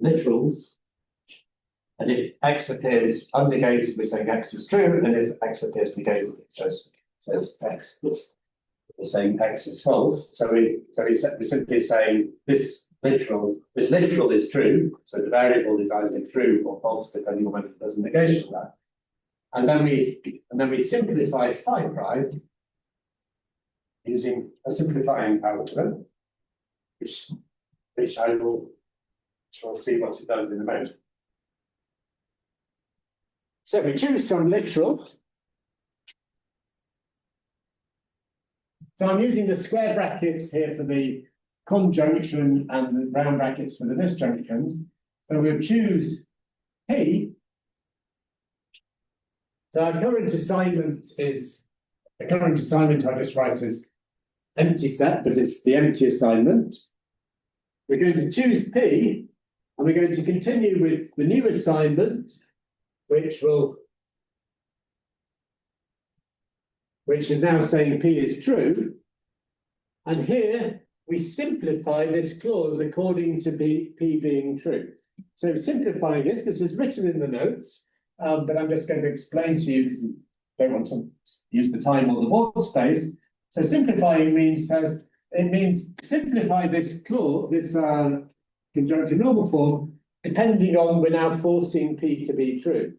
literals, and if X appears unnegated, we're saying X is true, and if X appears negated, it says X. We're saying X is false. So we're simply saying this literal is true. So the variable is either true or false, depending on whether there's a negation of that. And then we simplify phi prime using a simplifying algorithm, which we'll see what it does in a moment. So we choose some literal. So I'm using the square brackets here for the conjunction and the round brackets for the disjunction. So we'll choose P. So our current assignment I'll just write as empty set, but it's the empty assignment. We're going to choose P, and we're going to continue with the new assignment, which is now saying P is true. And here we simplify this clause according to P being true. So simplifying this is written in the notes, but I'm just going to explain to you because I don't want to use the time or the board space. So simplifying means simplify this clause, this conjunctive normal form, depending on we're now forcing P to be true.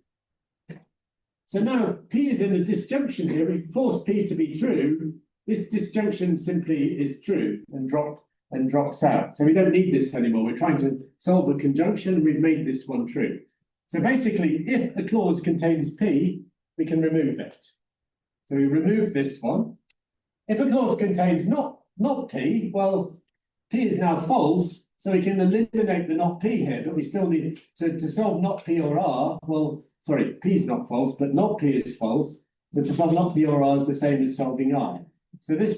So now P is in a disjunction here. We force P to be true. This disjunction simply is true and drops out. So we don't need this anymore. We're trying to solve a conjunction. We've made this one true. So basically, if a clause contains P, we can remove it. So we remove this one. If a clause contains not P, well, P is now false. So we can eliminate the not P here, but we still need to solve not P or R. Well, sorry, P is not false, but not P is false. So to solve not P or R is the same as solving I. So this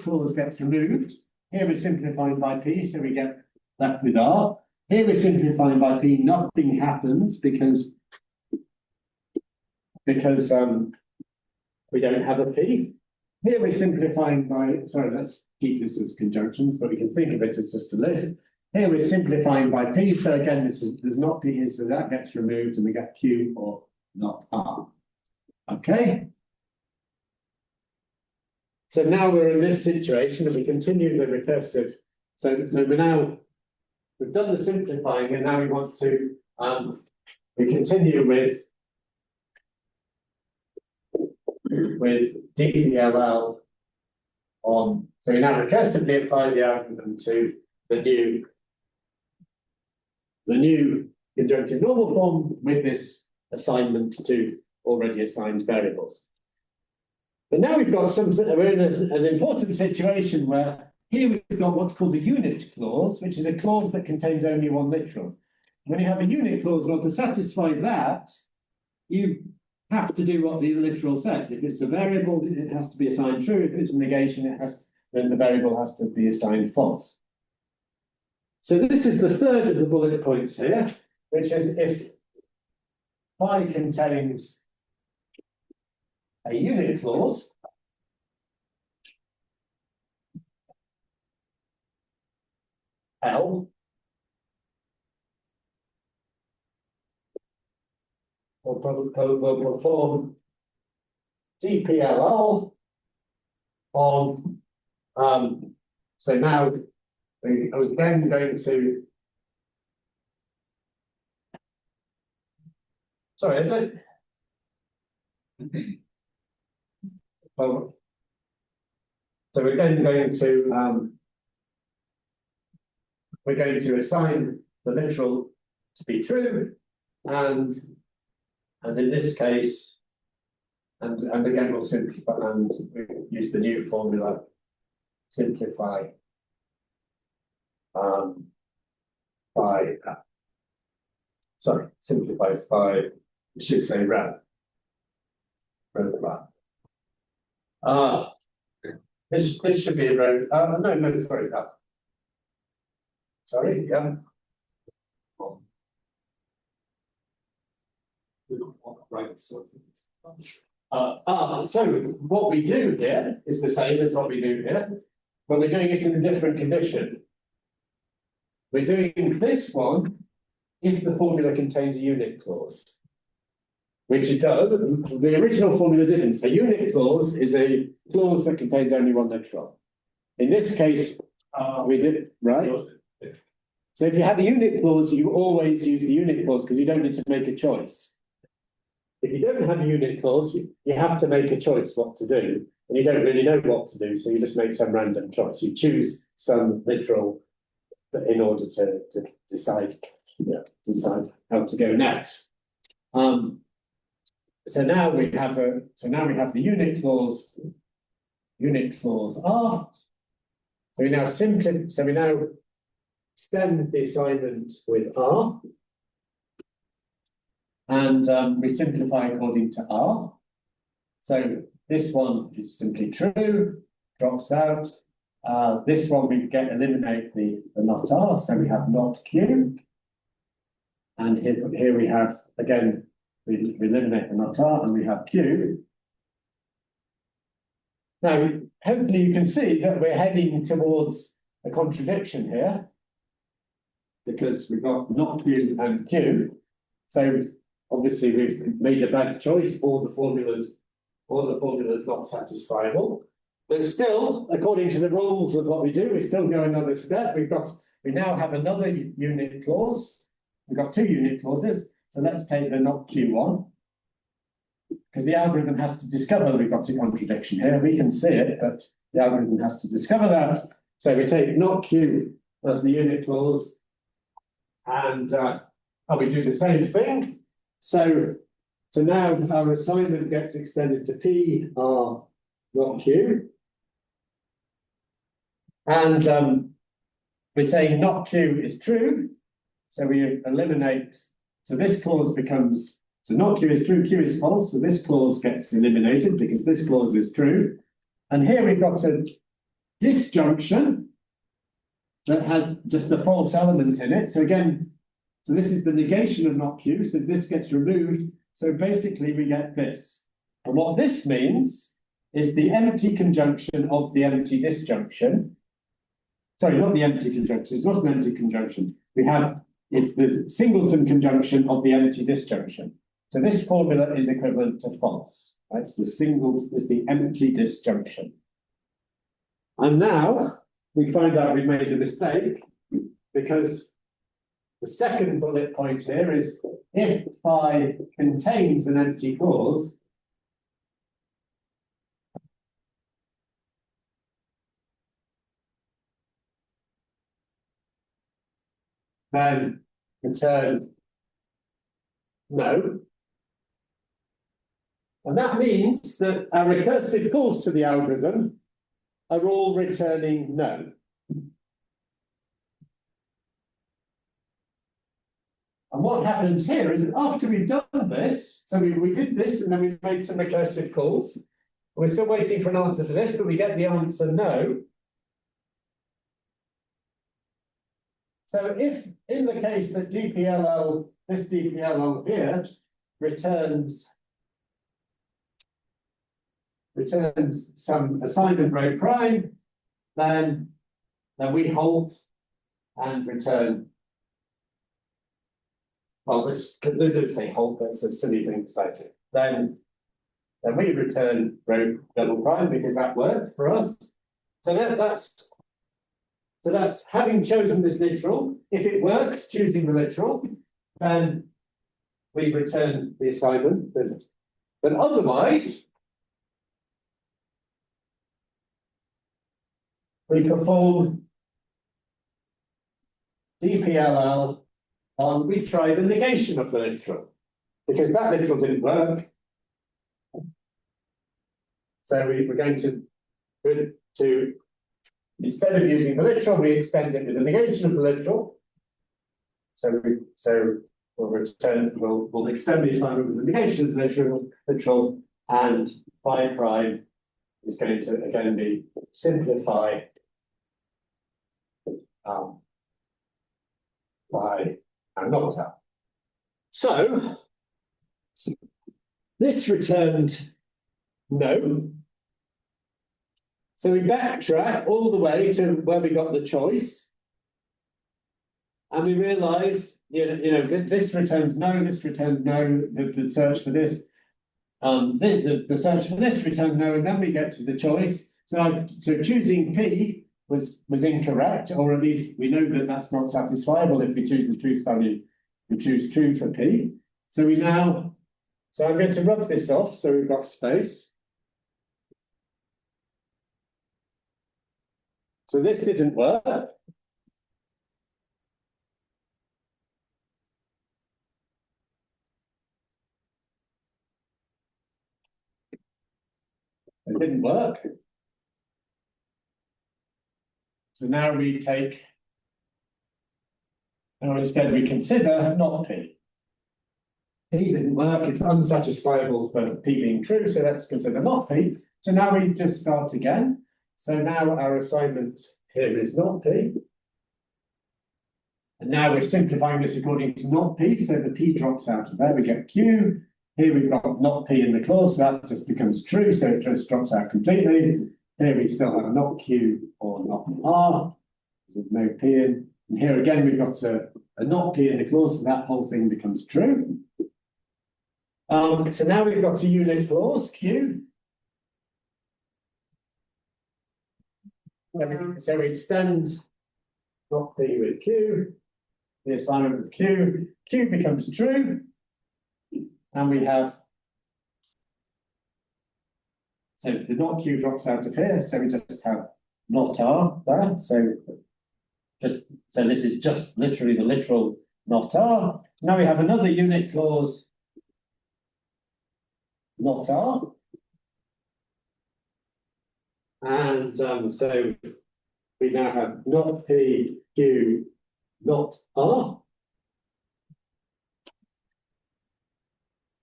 clause gets removed. Here we're simplifying by P, so we get left with R. Here we're simplifying by P, nothing happens because we don't have a P. Here we're simplifying by, sorry, let's keep this as conjunctions, but we can think of it as just a list. Here we're simplifying by P, so again, there's not P here, so that gets removed and we get Q or not R. Okay. So now we're in this situation and we continue the recursive. So we've done the simplifying and now we want to, we continue with DPLL on, so we now recursively apply the algorithm to the new conjunctive normal form with this assignment to already assigned variables. But now we've got something, we're in an important situation where here we've got what's called a unit clause, which is a clause that contains only one literal. When you have a unit clause, well, to satisfy that, you have to do what the literal says. If it's a variable, it has to be assigned true. If it's a negation, then the variable has to be assigned false. So this is the third of the bullet points here, which is if phi contains a unit clause, L, will perform DPLL on, so now I was then going to, sorry, I don't, well, so we're then going to assign the literal to be true, and in this case, And again, we'll simplify and we use the new formula, simplify. Simplify by, we should say row. This should be a row. No, sorry. Sorry, yeah. Right, so. So what we do here is the same as what we do here, but we're doing it in a different condition. We're doing this one if the formula contains a unit clause, which it does. The original formula didn't. A unit clause is a clause that contains only one literal. In this case, we did, right? So if you have a unit clause, you always use the unit clause because you don't need to make a choice. If you don't have a unit clause, you have to make a choice what to do, and you don't really know what to do, so you just make some random choice. You choose some literal in order to decide how to go next. So now we have the unit clause. Unit clause R. So we now extend the assignment with R. And we simplify according to R. So this one is simply true, drops out. This one we eliminate the not R, so we have not Q. And here we have, again, we eliminate the not R and we have Q. Now, hopefully you can see that we're heading towards a contradiction here, because we've got not Q and Q. So obviously we've made a bad choice, all the formulas not satisfiable. But still, according to the rules of what we do, we still go another step. We now have another unit clause. We've got two unit clauses. So let's take the not Q one. Because the algorithm has to discover we've got a contradiction here. We can see it, but the algorithm has to discover that. So we take not Q as the unit clause, and we do the same thing. So now our assignment gets extended to P R not Q. And we're saying not Q is true. So we eliminate, so this clause becomes, so not Q is true, Q is false. So this clause gets eliminated because this clause is true. And here we've got a disjunction that has just a false element in it. So again, so this is the negation of not Q. So this gets removed. So basically we get this. And what this means is the empty conjunction of the empty disjunction. Sorry, not the empty conjunction. It's not an empty conjunction. It's the singleton conjunction of the empty disjunction. So this formula is equivalent to false, right? So the single is the empty disjunction. And now we find out we've made a mistake because the second bullet point here is if phi contains an empty clause, then return no. And that means that our recursive calls to the algorithm are all returning no. And what happens here is that after we've done this, so we did this and then we made some recursive calls. We're still waiting for an answer for this, but we get the answer no. So if in the case that DPLL, this DPLL here returns some assignment row prime, then we halt and return. Well, they didn't say halt, that's a silly thing to say. Then we return row double prime because that worked for us. So that's having chosen this literal. If it works, choosing the literal, then we return the assignment. But otherwise, we perform DPLL on, we try the negation of the literal, because that literal didn't work. So we're going to instead of using the literal, we extend it with a negation of the literal. So we'll extend the assignment with the negation of the literal, and phi prime is going to again be simplify by and not out. So this returned no. So we backtrack all the way to where we got the choice. And we realise, this returned no, this returned no, the search for this, the search for this returned no, and then we get to the choice. So choosing P was incorrect, or at least we know that that's not satisfiable if we choose the truth value, we choose true for P. So I'm going to rub this off, so we've got space. So this didn't work. It didn't work. So now we take, or instead we consider not P. P didn't work, it's unsatisfiable for P being true, so let's consider not P. So now we just start again. So now our assignment here is not P. And now we're simplifying this according to not P, so the P drops out of there, we get Q. Here we've got not P in the clause, so that just becomes true, so it just drops out completely. Here we still have not Q or not R, there's no P in. And here again, we've got a not P in the clause, so that whole thing becomes true. So now we've got a unit clause, Q. So we extend not P with Q, the assignment with Q. Q becomes true. And we have, so the not Q drops out of here, so we just have not R there. So this is just literally the literal not R. Now we have another unit clause, not R. And so we now have not P, Q, not R.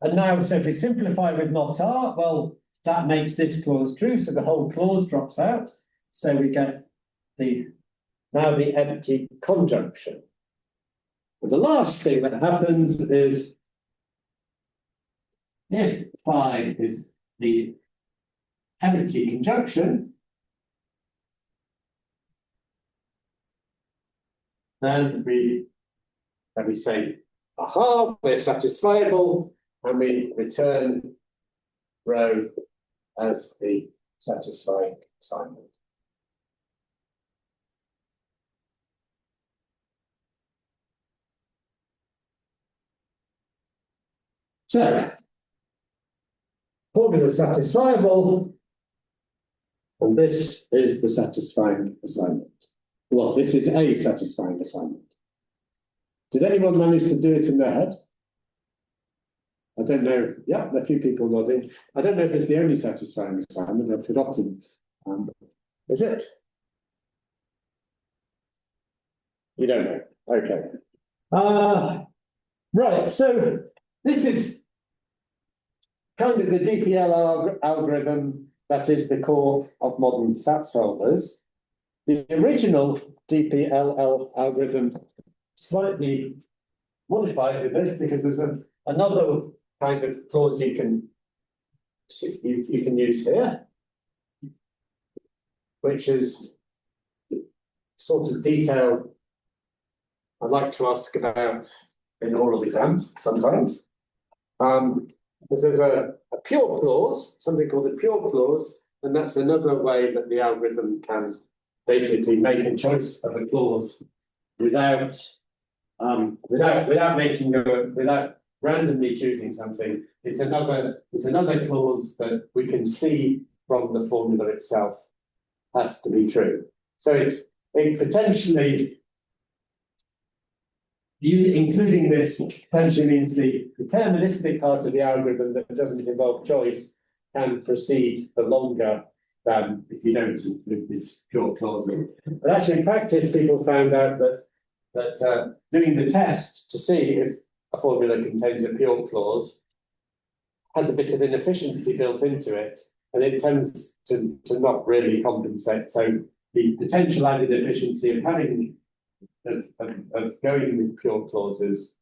And now, so if we simplify with not R, well, that makes this clause true, so the whole clause drops out. So we get now the empty conjunction. But the last thing that happens is if phi is the empty conjunction, then we say, aha, we're satisfiable, and we return row as the satisfying assignment. So, formula satisfiable, and this is the satisfying assignment. Well, this is a satisfying assignment. Did anyone manage to do it in their head? I don't know. Yeah, a few people nodding. I don't know if it's the only satisfying assignment. I've forgotten. Is it? You don't know. Okay. Right. So this is kind of the DPLL algorithm that is the core of modern stat solvers. The original DPLL algorithm slightly modified with this because there's another kind of clause you can use here, which is sort of detail I like to ask about in oral exams sometimes. Because there's a pure clause, something called a pure clause, and that's another way that the algorithm can basically make a choice of a clause without randomly choosing something. It's another clause that we can see from the formula itself has to be true. So it potentially, including this potentially means the deterministic part of the algorithm that doesn't involve choice can proceed for longer than if you don't include this pure clause. But actually, in practice, people found out that doing the test to see if a formula contains a pure clause has a bit of inefficiency built into it, and it tends to not really compensate. So the potential added efficiency of having of going with pure clauses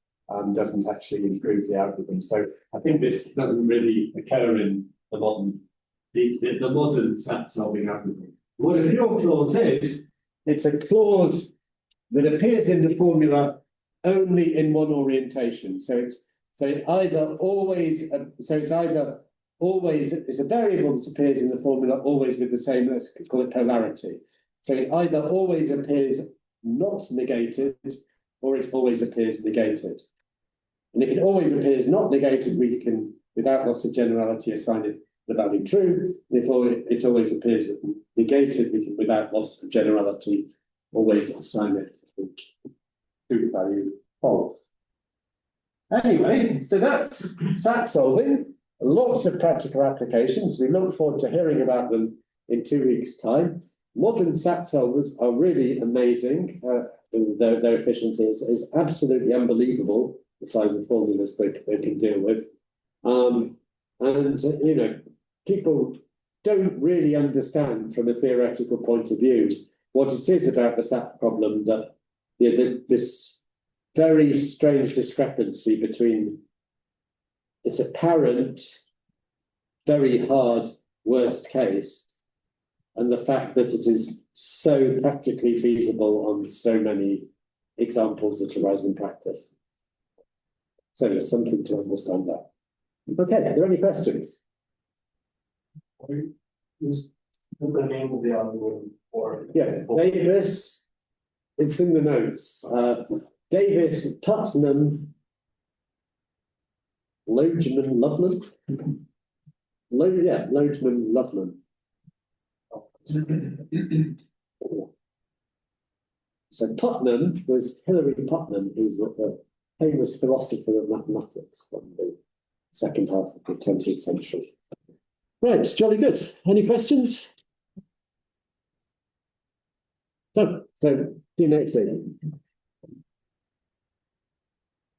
doesn't actually improve the algorithm. So I think this doesn't really occur in the modern SAT solving algorithm. What a pure clause is, it's a clause that appears in the formula only in one orientation. So it's either always it's a variable that appears in the formula always with the same, let's call it polarity. So it either always appears not negated or it always appears negated. And if it always appears not negated, we can, without loss of generality, assign it the value true. If it always appears negated, we can, without loss of generality, always assign it the true value false. Anyway, so that's SAT solving. Lots of practical applications. We look forward to hearing about them in 2 weeks' time. Modern SAT solvers are really amazing. Their efficiency is absolutely unbelievable, the size of formulas they can deal with. And, you know, people don't really understand from a theoretical point of view what it is about the SAT problem that this very strange discrepancy between this apparent, very hard worst case and the fact that it is so practically feasible on so many examples that arise in practice. So there's something to understand that. Okay, are there any questions? What's the name of the algorithm for? Yes, Davis, it's in the notes. Davis, Putnam, Lodeman, Loveland? Lodeman, Loveland. So Putnam was Hilary Putnam, who's a famous philosopher of mathematics from the second half of the 20th century. Right, jolly good. Any questions? No. So see you next week.